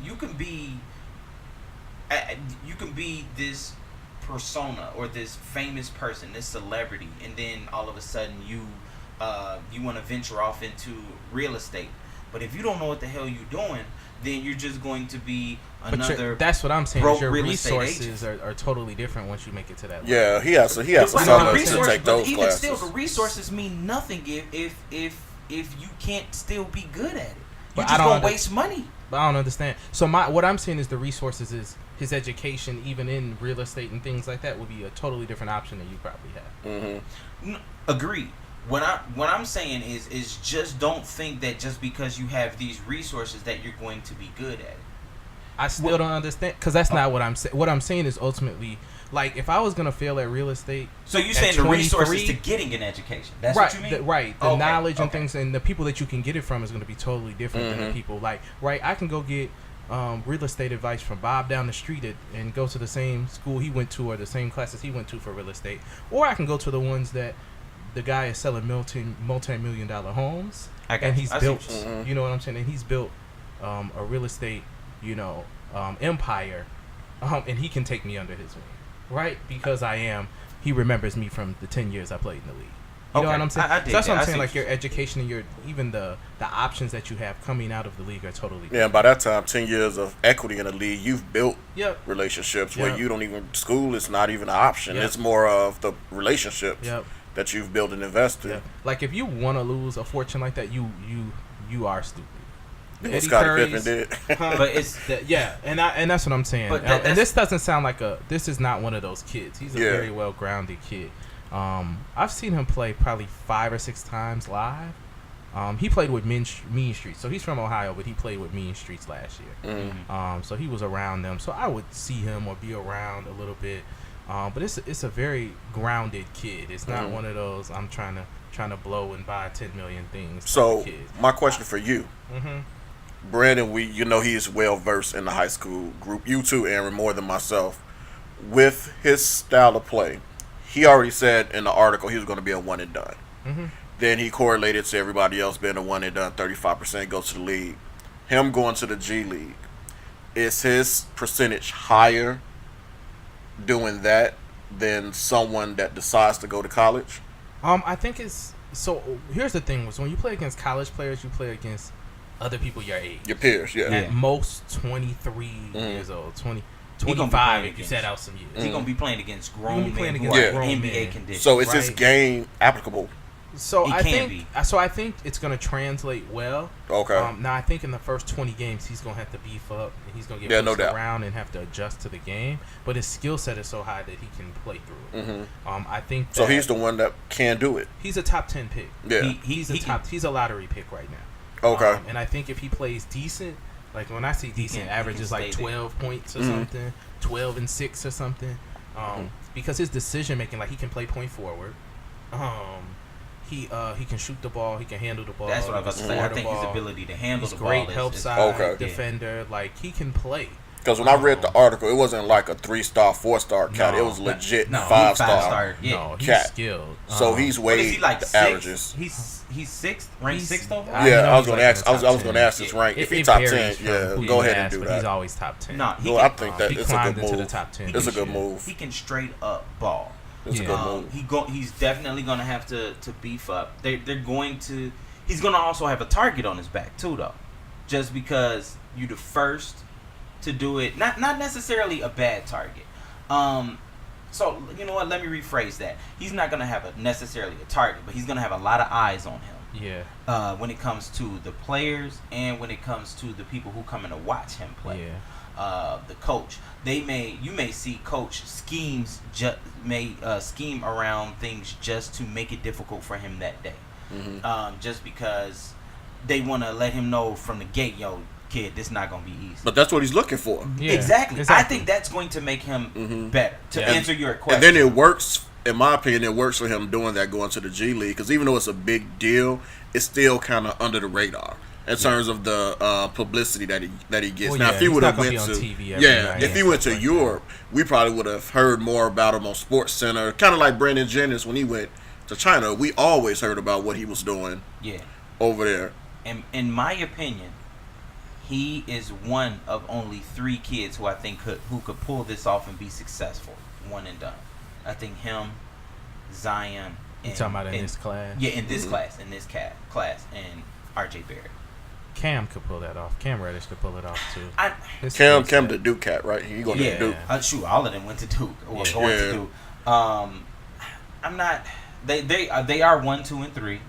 this persona or this famous person, this celebrity, and then all of a sudden you want to venture off into real estate. But if you don't know what the hell you're doing, then you're just going to be another. That's what I'm saying. Your resources are totally different once you make it to that level. Yeah, he has to sell us to take those even classes. Still, the resources mean nothing if you can't still be good at it. You're just gonna waste money. But I don't understand. So what I'm saying is the resources is his education, even in real estate and things like that, would be a totally different option than you probably have. Agreed. What I'm saying is just don't think that just because you have these resources that you're going to be good at it. I still don't understand, because that's not what I'm saying. What I'm saying is ultimately, like, if I was gonna fail at real estate, so you're saying the resources to getting an education? That's right, what you mean, the knowledge and things, and the people that you can get it from is gonna be totally different than the people. Like, I can go get real estate advice from Bob down the street and go to the same school he went to or the same classes he went to for real estate, or I can go to the ones that the guy is selling multi-million-dollar homes, and he's built. You know what I'm saying? And he's built a real estate, empire, and he can take me under his wing, right? Because he remembers me from the 10 years I played in the league. You know what I'm saying? So that's what I'm saying. Like, your education and even the options that you have coming out of the league are totally different. Yeah, and by that time, 10 years of equity in the league, you've built relationships where you don't even, school is not even an option. It's more of the relationships that you've built and invested. Like, if you want to lose a fortune like that, you are stupid. Scottie Pippen did. But it's and that's what I'm saying. And this doesn't sound like this is not one of those kids. He's a very well grounded kid. I've seen him play probably 5 or 6 times live. He played with Mean Streets, so he's from Ohio, but he played with Mean Streets last year. So he was around them, so I would see him or be around a little bit. But it's a very grounded kid. It's not one of those I'm trying to blow and buy 10 million things. So my question for you. Brandon, he is well versed in the high school group. You too, Aaron, more than myself. With his style of play, he already said in the article he was going to be a one and done. Then he correlated to everybody else being a one and done. 35% goes to the league. Him going to the G League, is his percentage higher doing that than someone that decides to go to college? I think it's so. Here's the thing: was when you play against college players, you play against other people your age, your peers. At most 23 years old, 25 if you set out some years. He's gonna be playing against grown men who are NBA conditions. So is his game applicable? So I think it's gonna translate well. Okay. Now I think in the first 20 games he's gonna have to beef up and he's gonna get pushed around and have to adjust to the game. But his skill set is so high that he can play through it. I think so. He's the one that can do it. He's a top 10 pick. Yeah. He's a lottery pick right now. Okay. And I think if he plays decent, like when I see decent, average is like 12 points or something, 12 and 6 or something. Because his decision making, like he can play point forward. He can shoot the ball. He can handle the ball. That's what I was about to say. I think his ability to handle the ball is great. Help side defender. Like he can play. Because when I read the article, it wasn't like a 3-star, 4-star cat. It was legit 5-star. No, he's cat. Skilled. So he's way the averages. He's sixth, ranked sixth over. Yeah, I was going to ask. I was going to ask his rank. If he's top 10, go ahead and do that. He's always top 10. No, I think that it's a good move. The top 10 it's a good move. He can straight up ball. It's a good move. He's definitely going to have to beef up. They're going to. He's going to also have a target on his back too, though, just because you're the first to do it. Not necessarily a bad target. So you know what? Let me rephrase that. He's not gonna have necessarily a target, but he's gonna have a lot of eyes on him. Yeah. When it comes to the players and when it comes to the people who come in to watch him play. Yeah. The coach. You may see coach scheme around things just to make it difficult for him that day. Mm-hmm. Just because they want to let him know from the gate, yo, kid, this is not gonna be easy. But that's what he's looking for. Yeah, exactly. I think that's going to make him better. To answer your question, and then it works. In my opinion, it works for him doing that, going to the G League, because even though it's a big deal, it's still kind of under the radar in terms of the publicity that he gets. Well, now, if he would have went to TV if he went to Europe, we probably would have heard more about him on Sports Center, kind of like Brandon Jennings when he went to China. We always heard about what he was doing. Over there. And in my opinion, he is one of only 3 kids who I think who could pull this off and be successful, one and done. I think him, Zion. You talking about in this class? Yeah, in this class, class, and R.J. Barrett. Cam could pull that off. Cam Reddish could pull it off too. Cam the Duke cat, right? He going to Duke. Shoot, all of them went to Duke or going to Duke. I'm not. They are 1, 2, and 3.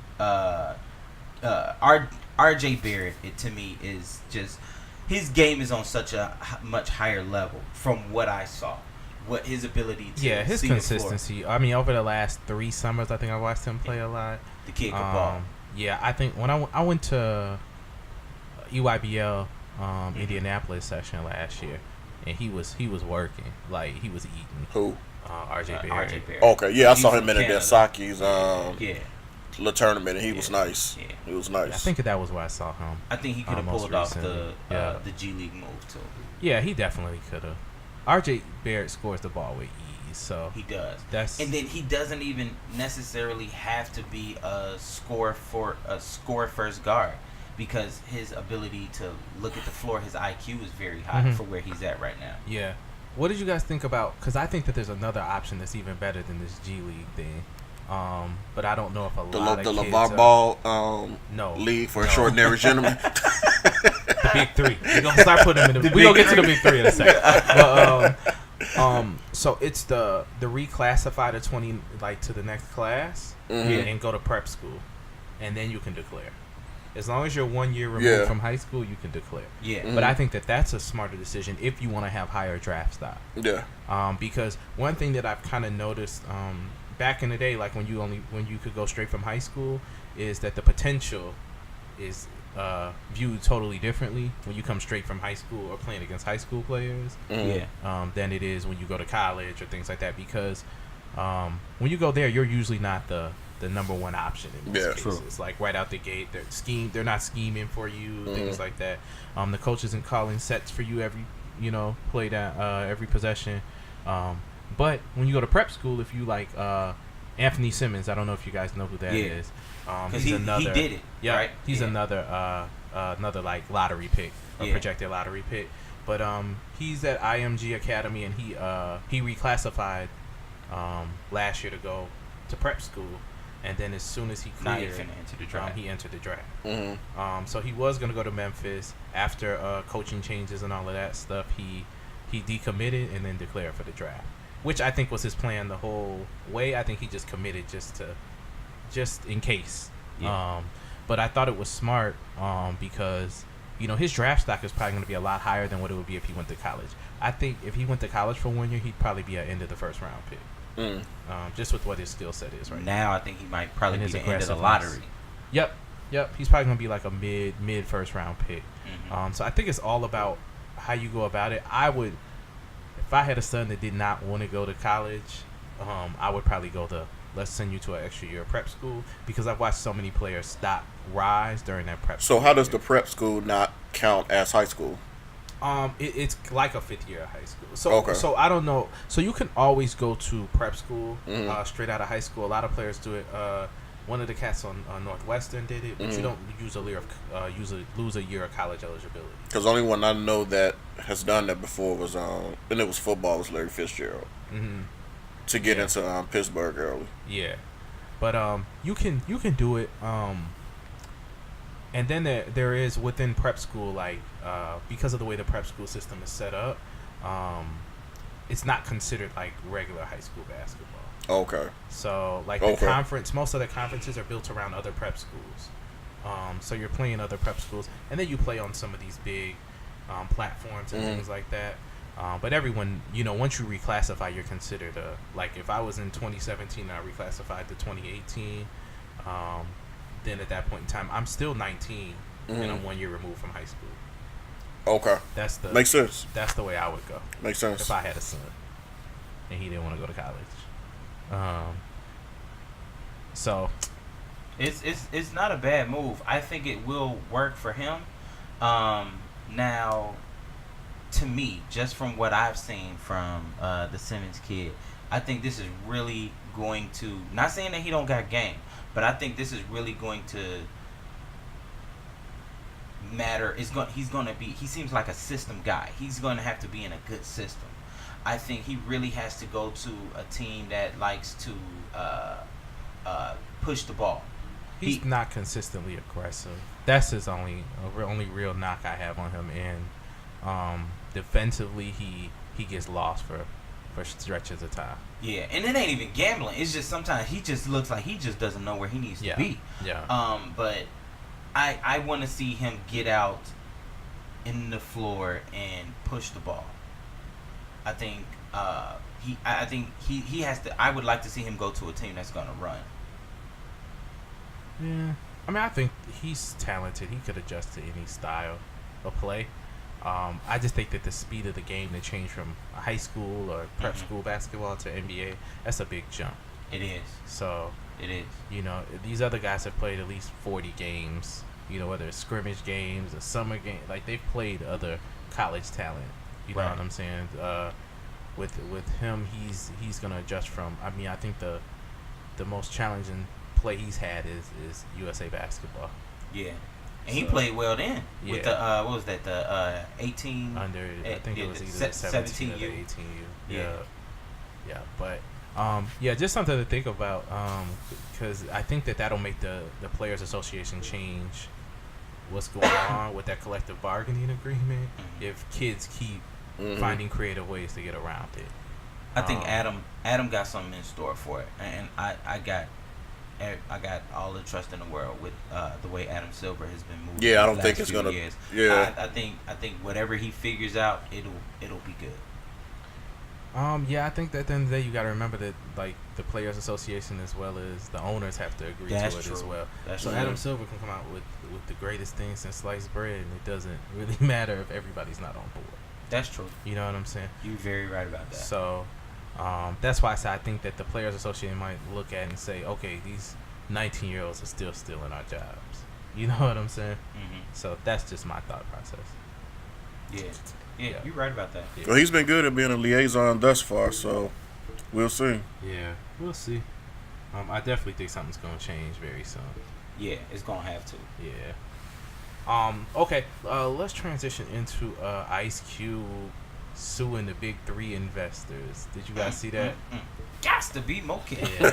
R.J. Barrett, to me, is just his game is on such a much higher level from what I saw. What his ability to his consistency. I mean, over the last 3 summers, I think I watched him play a lot. The kid could ball. Yeah, I think when I went to EYBL Indianapolis session last year, and he was working, like he was eating. Who? R.J. Barrett. Okay, yeah, I saw him in the Saki's little tournament, and he was nice. Yeah. He was nice. I think that was where I saw him. I think he could have pulled off the G League move too. Yeah, he definitely could have. R.J. Barrett scores the ball with ease, so he does. And then he doesn't even necessarily have to be a score first guard, because his ability to look at the floor, his IQ is very high for where he's at right now. Yeah. What did you guys think about? Because I think that there's another option that's even better than this G League thing. But I don't know if the LeVar Ball league for extraordinary gentlemen. The big 3. We're gonna start putting them in the. We're gonna get to the big 3 in a second. But, so it's the reclassify the 20 to the next class and go to prep school, and then you can declare. As long as you're 1 year removed from high school, you can declare. Yeah. But I think that that's a smarter decision if you want to have higher draft stock. Yeah. Because one thing that I've kind of noticed back in the day, like when you could go straight from high school, is that the potential is viewed totally differently when you come straight from high school or playing against high school players than it is when you go to college or things like that. Because when you go there, you're usually not the number one option in most cases. True. It's like right out the gate, they're not scheming for you, things like that. The coach isn't calling sets for you every play that every possession. But when you go to prep school, if you like Anthony Simmons, I don't know if you guys know who that is. Because he did it. Yeah, right? He's another like lottery pick, a projected lottery pick. But he's at IMG Academy, and he reclassified last year to go to prep school. And then as soon as he cleared, he entered the draft. So he was going to go to Memphis after coaching changes and all of that stuff. He decommitted and then declared for the draft, which I think was his plan the whole way. I think he just committed just in case. Yeah. But I thought it was smart because his draft stock is probably going to be a lot higher than what it would be if he went to college. I think if he went to college for 1 year, he'd probably be an end of the first round pick. Just with what his skill set is right now. I think he might probably be the end of the lottery. Yep. He's probably going to be like a mid first round pick. So I think it's all about how you go about it. If I had a son that did not want to go to college, I would probably go let's send you to an extra year prep school, because I've watched so many players rise during that prep school. So how does the prep school not count as high school? It's like a 5th year of high school. So I don't know. So you can always go to prep school straight out of high school. A lot of players do it. One of the cats on Northwestern did it, but you don't lose a year of college eligibility. Because the only one I know that has done that before was and it was football, was Larry Fitzgerald. To get into Pittsburgh early. Yeah, but you can do it. And then there is within prep school, like because of the way the prep school system is set up, it's not considered like regular high school basketball. Okay. So like the conference, most of the conferences are built around other prep schools. So you're playing other prep schools, and then you play on some of these big platforms and things like that. But everyone, once you reclassify, you're considered like if I was in 2017 and I reclassified to 2018, then at that point in time, I'm still 19 and I'm 1 year removed from high school. Okay. Makes sense. That's the way I would go. Makes sense. If I had a son and he didn't want to go to college. So it's not a bad move. I think it will work for him. Now, to me, just from what I've seen from the Simmons kid, I think this is really going to, not saying that he don't got game, but I think this is really going to matter. He seems like a system guy. He's going to have to be in a good system. I think he really has to go to a team that likes to push the ball. He's not consistently aggressive. That's his only real knock I have on him. And defensively, he gets lost for stretches of time. Yeah, and it ain't even gambling. It's just sometimes he just looks like he just doesn't know where he needs to be. Yeah. But I want to see him get out in the floor and push the ball. I think he has to. I would like to see him go to a team that's gonna run. Yeah, I mean, I think he's talented. He could adjust to any style of play. I just think that the speed of the game to change from high school or prep school basketball to NBA, that's a big jump. It is. So it is. These other guys have played at least 40 games. Whether it's scrimmage games or summer games, like they've played other college talent. You know what I'm saying? With him, he's gonna adjust from. I mean, I think the most challenging play he's had is USA basketball. Yeah, and he played well then. Yeah. With the what was that? The 18 under. I think it was either 17 or 18 U. Yeah. But just something to think about. Because I think that'll make the Players Association change what's going on with that collective bargaining agreement. If kids keep finding creative ways to get around it. I think Adam got something in store for it, and I got all the trust in the world with the way Adam Silver has been moving. Yeah, I don't think it's gonna. Years. Yeah, I think whatever he figures out, it'll be good. I think that at the end of the day, you got to remember that like the Players Association as well as the owners have to agree to it as well. So Adam Silver can come out with the greatest thing since sliced bread, and it doesn't really matter if everybody's not on board. That's true. You know what I'm saying? You're very right about that. So that's why I think that the Players Association might look at it and say, okay, these 19-year-olds are still stealing our jobs. You know what I'm saying? So that's just my thought process. Yeah, you're right about that. Well, he's been good at being a liaison thus far, so we'll see. Yeah, we'll see. I definitely think something's going to change very soon. Yeah, it's going to have to. Yeah. Okay, let's transition into Ice Cube suing the big three investors. Did you guys see that? Gots to be more careful.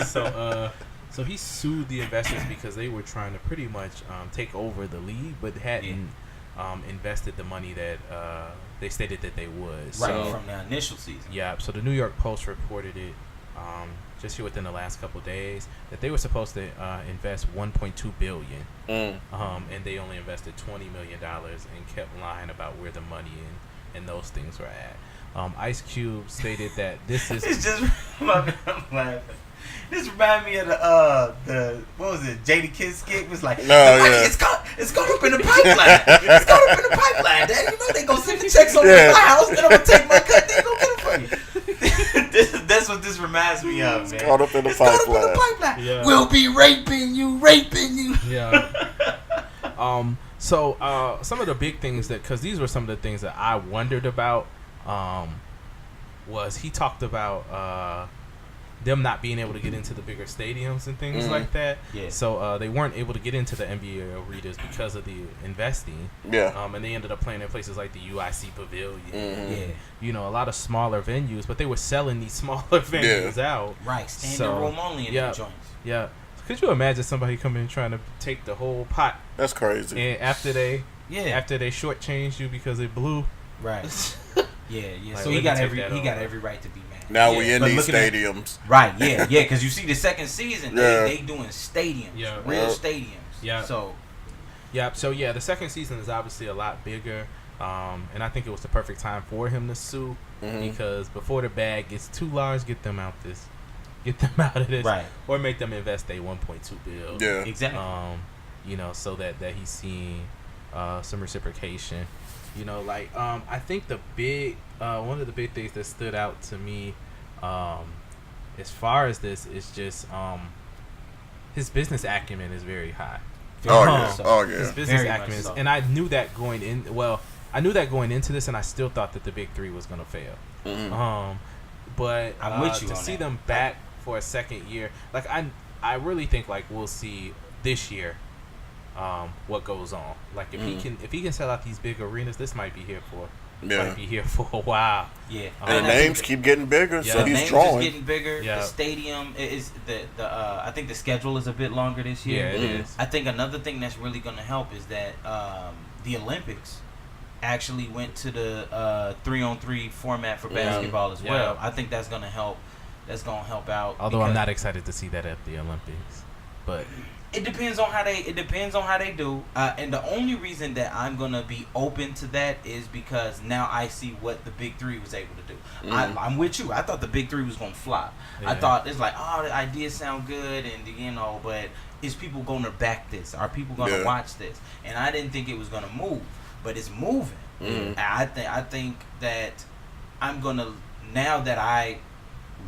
Yeah. So he sued the investors because they were trying to pretty much take over the league, but hadn't invested the money that they stated that they would. From the initial season. Yeah. So the New York Post reported it just here within the last couple of days that they were supposed to invest $1.2 billion, and they only invested $20 million and kept lying about where the money and those things were at. Ice Cube stated that this is. It's just I'm laughing. This reminds me of the what was it? Jada Kidd skit. It was like, it's caught up in the pipeline. It's caught up in the pipeline, Dad. You know they gonna send the checks over to my house, then I'm gonna take my cut. They gonna get it for you. That's what this reminds me of, man. Caught up in the pipeline. Caught up in the pipeline. Yeah. We'll be raping you. Yeah. So some of the big things because these were some of the things that I wondered about. Was he talked about them not being able to get into the bigger stadiums and things like that. Yeah. So they weren't able to get into the NBA arenas because of the investing. Yeah. And they ended up playing in places like the UIC Pavilion. Yeah. You know, a lot of smaller venues, but they were selling these smaller venues out. Right. Standing room only in the joints. Yeah. Could you imagine somebody coming in trying to take the whole pot? That's crazy. And after they Yeah. shortchanged you because it blew. Right. Yeah. Like, So let he me got take every that every right to be mad. Now Yeah, we in but these looking at- stadiums. Right. Yeah. Because you see the second season, Yeah. they doing stadiums, Yeah. real Yep. stadiums. Yeah. So Yeah. So yeah, the second season is obviously a lot bigger. And I think it was the perfect time for him to sue because before the bag gets too large, get them out of this, Right. or make them invest a 1.2 bill. Yeah. exactly. You know, so that he's seeing some reciprocation. You know, like I think the big one of the big things that stood out to me as far as this is just his business acumen is very high. Oh yeah. So. Oh His yeah. business Very much acumen, so. and I knew that going in. Well, I knew that going into this, and I still thought that the big three was gonna fail. But I'm with you to on see that. them back for a second year, like I really think like we'll see this year what goes on. Like if he can sell out these big arenas, this might be here for a while. Yeah. And the names keep getting bigger, Yeah. so The he's names drawing. is getting bigger. Yeah. The stadium is the I think the schedule is a bit longer this year. Yeah, it is. I think another thing that's really going to help is that the Olympics actually went to the 3-on-3 format for basketball as well. I think that's going to help. That's going to help out. Although I'm because not excited to see that at the Olympics, but it depends on how they do. And the only reason that I'm gonna be open to that is because now I see what the big three was able to do. I'm with you. I thought the big three was gonna flop. I Yeah. thought it's like, oh, the ideas sound good, and but is people gonna back this? Are people gonna watch this? And I didn't think it was gonna move, but it's moving. And I think that I'm gonna, now that I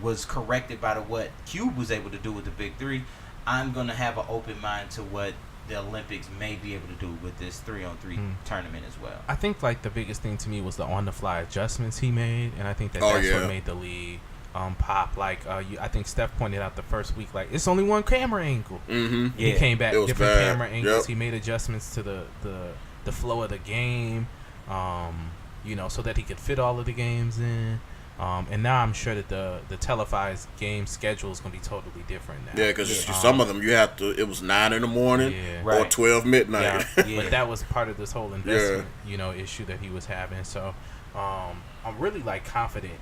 was corrected by what Cube was able to do with the big three, I'm going to have an open mind to what the Olympics may be able to do with this 3-on-3 tournament as well. I think like the biggest thing to me was the on-the-fly adjustments he made, and I think that's what made the league pop. Like I think Steph pointed out the first week, like it's only one camera angle. He came back different camera angles. He made adjustments to the flow of the game, so that he could fit all of the games in. And now I'm sure that the televised game schedule is going to be totally different now. Yeah, because some of them you have to. It was 9 in the morning or 12 midnight. But that was part of this whole investment, issue that he was having. So I'm really like confident,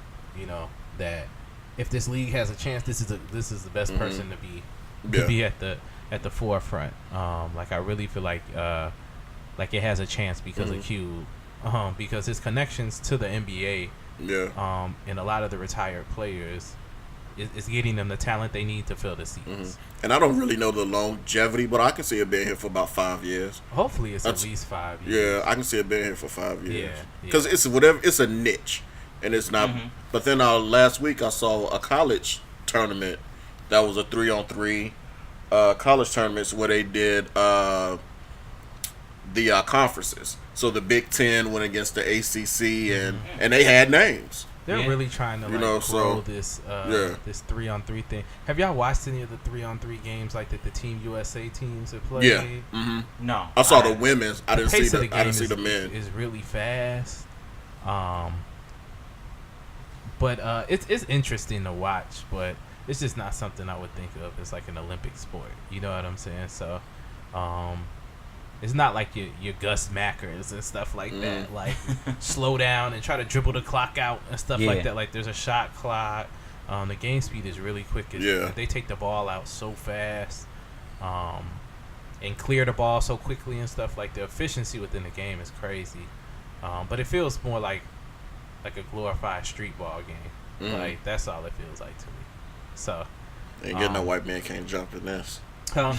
that if this league has a chance, this is the best person to be at the forefront. Like I really feel like it has a chance because of Q, because his connections to the NBA. And a lot of the retired players is getting them the talent they need to fill the seats. And I don't really know the longevity, but I can see it being here for about 5 years. Hopefully, it's at least 5 years. Yeah, I can see it being here for 5 years. Yeah, because it's a niche, and it's not. But then last week I saw a college tournament that was a 3-on-3 college tournaments where they did the conferences. So the Big Ten went against the ACC, and they had names. They're really trying to grow this 3-on-3 thing. Have y'all watched any of the 3-on-3 games like that the Team USA teams have played? Yeah. No, I saw the women's. I didn't see the I didn't see the men. Is really fast. But it's interesting to watch, but it's just not something I would think of as like an Olympic sport. You know what I'm saying? So, it's not like your Gus Mackers and stuff like that. Like slow down and try to dribble the clock out and stuff like that. Like there's a shot clock. The game speed is really quick. They take the ball out so fast, and clear the ball so quickly and stuff. Like the efficiency within the game is crazy. But it feels more like a glorified street ball game. Like that's all it feels like to me. So ain't getting no white man can't jump in this. Huh?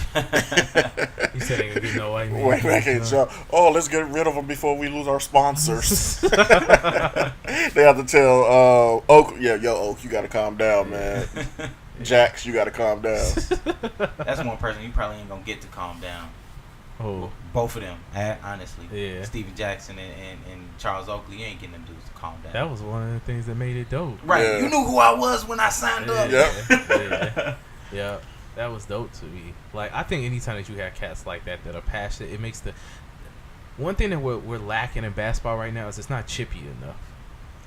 You said ain't gonna get no white man. White man can't jump. Oh, let's get rid of them before we lose our sponsors. They have to tell Oak, Oak, you gotta calm down, man. Jax, you gotta calm down. That's one person you probably ain't gonna get to calm down. Oh, both of them, honestly. Yeah. Steven Jackson and Charles Oakley, you ain't getting them dudes to calm down. that was one of the things that made it dope. Right. Yeah. You knew who I was when I signed up. Yeah. That was dope to me. Like I think anytime that you have cats like that are passionate, it makes the one thing that we're lacking in basketball right now is it's not chippy enough.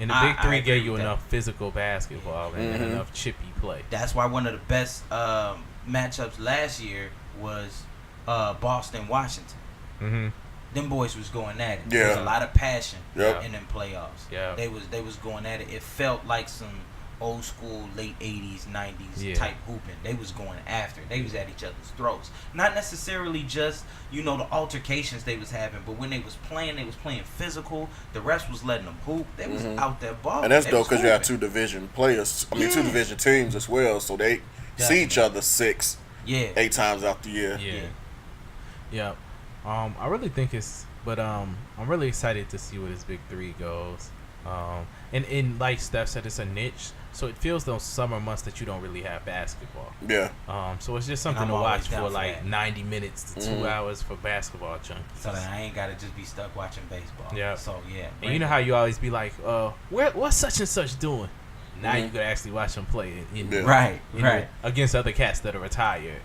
And the Big Three agree gave you with that. enough physical basketball and enough chippy play. That's why one of the best matchups last year was Boston Washington. Mm-hmm. Them boys was going at it. Yeah. There was a lot of passion Yep. in them playoffs. Yeah. They was going at it. It felt like some old school late 80s, 90s Yeah. type hooping. They was going after. They was at each other's throats. Not necessarily just, the altercations they was having, but when they was playing physical. The refs was letting them hoop. They was out there balling. And that's They dope was because you have hooping. 2 division players. I mean, Yeah. 2 division teams as well, so they see each other 6, Yeah. 8 times out the year. Yeah. I really think I'm really excited to see where this Big Three goes. And like Steph said, it's a niche, so it feels those summer months that you don't really have basketball. Yeah. So it's just something I'm to always watch down for for like that. 90 minutes to 2 hours for basketball junkies. So that I ain't gotta just be stuck watching baseball. Yeah. So yeah. And you know how you always be like, what's such and such doing? Now you could actually watch them play Yeah. Right. against other cats that are retired.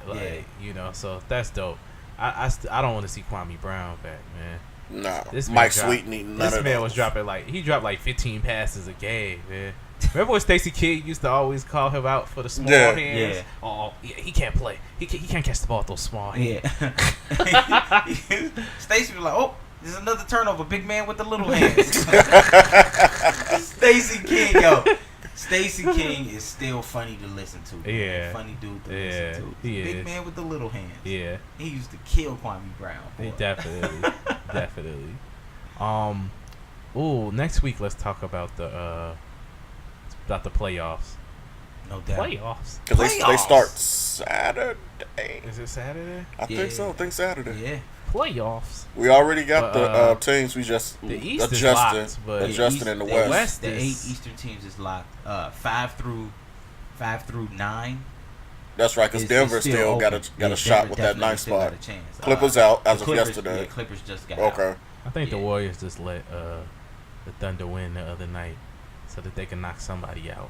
So that's dope. I don't want to see Kwame Brown back, man. Nah. This man Mike dropped- Sweetney, none This of man those. was dropping he dropped like 15 passes a game, man. Remember when Stacey King used to always call him out for the small hands? Yeah. Oh, yeah, he can't play. He can't catch the ball with those small hands. Yeah. Stacey was like, "Oh, there's another turnover. Big man with the little hands." Stacey King, yo. Stacey King is still funny to listen to. Man. Yeah. Funny dude to Yeah, listen to. he Big is. man with the little hands. Yeah, He used to kill Kwame Brown. he boy. definitely. Next week let's talk about the playoffs. No doubt. Playoffs? Because they Playoffs. start Saturday. Is it Saturday? I think so. I think Saturday. Yeah. Playoffs. We already got But, the teams. We just the East is adjusted, locked, but adjusted in the West. The 8 is- Eastern teams is locked. 5 through 9. That's right, because is Denver still still got open. a Yeah, shot Denver with that definitely ninth still spot. got a chance. Clippers out as The of Clippers- yesterday. Yeah, Clippers just got out. Okay. I think the Yeah. Warriors just let the Thunder win the other night so that they can knock somebody out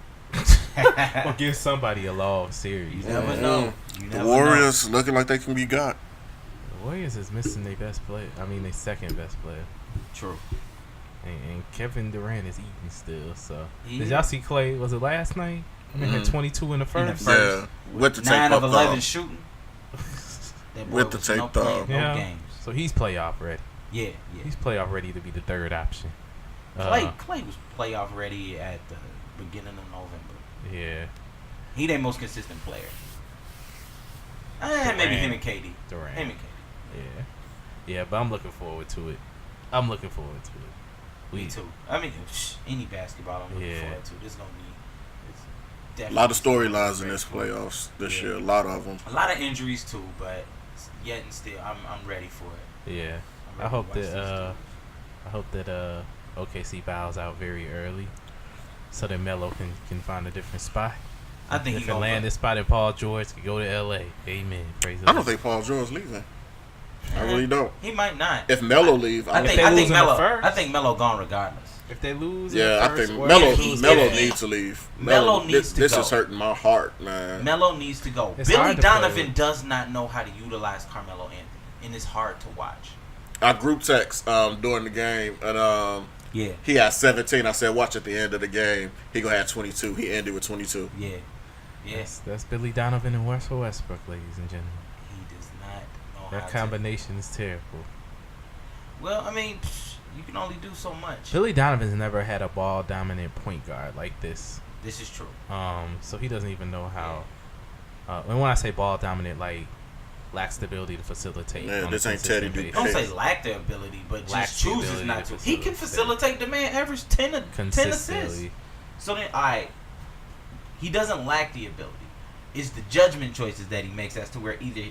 or give somebody a law series. You never know. You The never Warriors looking like they can be got. The Warriors is missing their best player. I mean, their second best player. know. True. And Kevin Durant is eating still. So He did is. y'all see Clay? Was it last night? I mean, had 22 in the first. first. Yeah, with the tape 9 up of 11 dog. shooting. That boy With the was tape no playing, dog. no Yeah. games. So he's playoff ready. Yeah. He's playoff ready to be the third option. Clay was playoff ready at the beginning of November. Yeah, He their most consistent player. Maybe Durant. him and KD. Durant. Him and KD. Yeah, but I'm looking forward to it. Me too. I mean, any basketball I'm looking Yeah. forward to. This gonna be. It's A definitely lot of storylines in great. this playoffs this Yeah. year. A lot of them. A lot of injuries too, but yet and still, I'm ready for it. Yeah. I'm I ready hope to watch that these dudes. OKC bows out very early, so that Melo can find a different spot. I think he If gonna land this spot and Paul George can go to LA. Amen. Praise the I don't Lord. think Paul George leaving. I really don't. He might not. If Melo leave, I I think they I lose think in the Melo. first? I think Melo gone regardless. If they lose, in yeah, the I first think or Melo if he- Melo if he- needs to leave. Melo needs to this go. is hurting my heart, man. Melo needs to go. It's Billy hard to play Donovan with. does not know how to utilize Carmelo Anthony, and it's hard to watch. I group text during the game, and Yeah, he had 17. I said, watch at the end of the game, he gonna have 22. He ended with 22. yeah, yes. That's Billy Donovan and Russell Westbrook, ladies and gentlemen. He does not know That how combination is terrible. to. Well, I mean, you can only do so much. Billy Donovan's never had a ball dominant point guard like this. This is true. So he doesn't even know how. And when I say ball dominant, like lacks the ability to facilitate. Yeah, on this a ain't consistent Teddy basis. Don't Hey. say lack the ability, but Lacks just the chooses ability not to to. He can facilitate. facilitate. The man average 10 assists. Consistently. So then, all right, he doesn't lack the ability. It's the judgment choices that he makes as to where either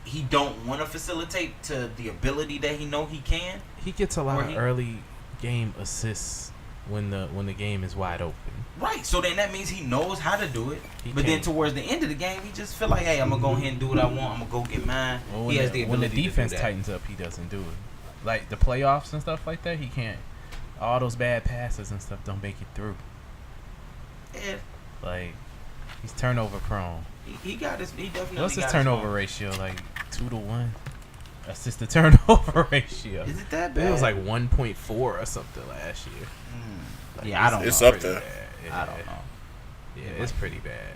he don't want to facilitate to the ability that he know he can. He gets a lot Or of he- early game assists when the game is wide open. Right. So then that means he knows how to do it. He But then can't. towards the end of the game, he just feel like, hey, I'm gonna go ahead and do what I want. I'm gonna go get mine. Well, He has the when ability the defense to do that. tightens up, he doesn't do it. Like the playoffs and stuff like that, he can't. All those bad passes and stuff don't make it through. Yeah, Like he's turnover prone. he got his. He definitely. What's his got turnover his ratio? Like 2 to 1. assist to turnover ratio. Is it that bad? It was like 1.4 or something last year. Like, I don't know. It's up there. Yeah. I don't know. Yeah, it's pretty bad.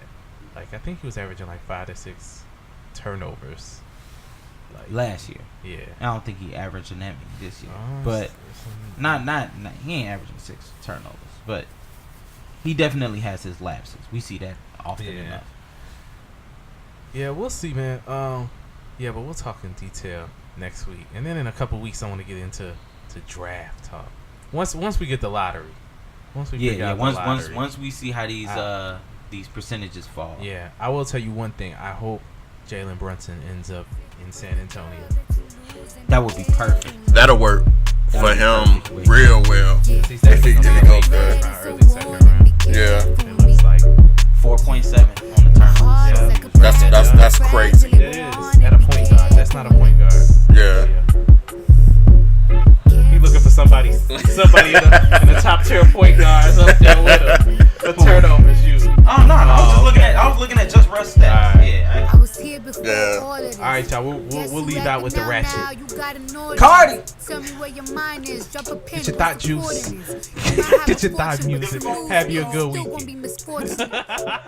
Like I think he was averaging like 5 to 6 turnovers. Like Last year. yeah. I don't think he averaging that many this year. Oh, But it's- not he ain't averaging 6 turnovers. But he definitely has his lapses. We see that often Yeah. enough. Yeah, we'll see, man. Yeah, but we'll talk in detail next week, and then in a couple weeks, I want to get into draft talk. Once we get the lottery, once we figure out the lottery. Once we see how these percentages fall. Yeah, I will tell you one thing. I hope Jalen Brunson ends up in San Antonio. That would be perfect. That'll work for him real well. He's If actually he gonna goes be there. first round, early second round. Yeah, It looks like 4.7 on the turnovers. that's crazy. it is at a point guard. That's not a point guard. Yeah. He looking for somebody in the top tier point guards up there with him. The turnovers, you. Oh no, I was looking at just Russ stats. Alright. Yeah. I was here before Yeah. all of this. All right, y'all. We'll leave out with the ratchet. Cardi! Tell me where your mind is. Drop a pin. Get your thought juice. Get your thought music. Have you a good weekend.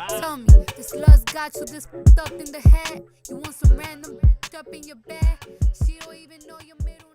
Tell me, this lust got you this up in the head. You want some random up in your bed. She don't even know your middle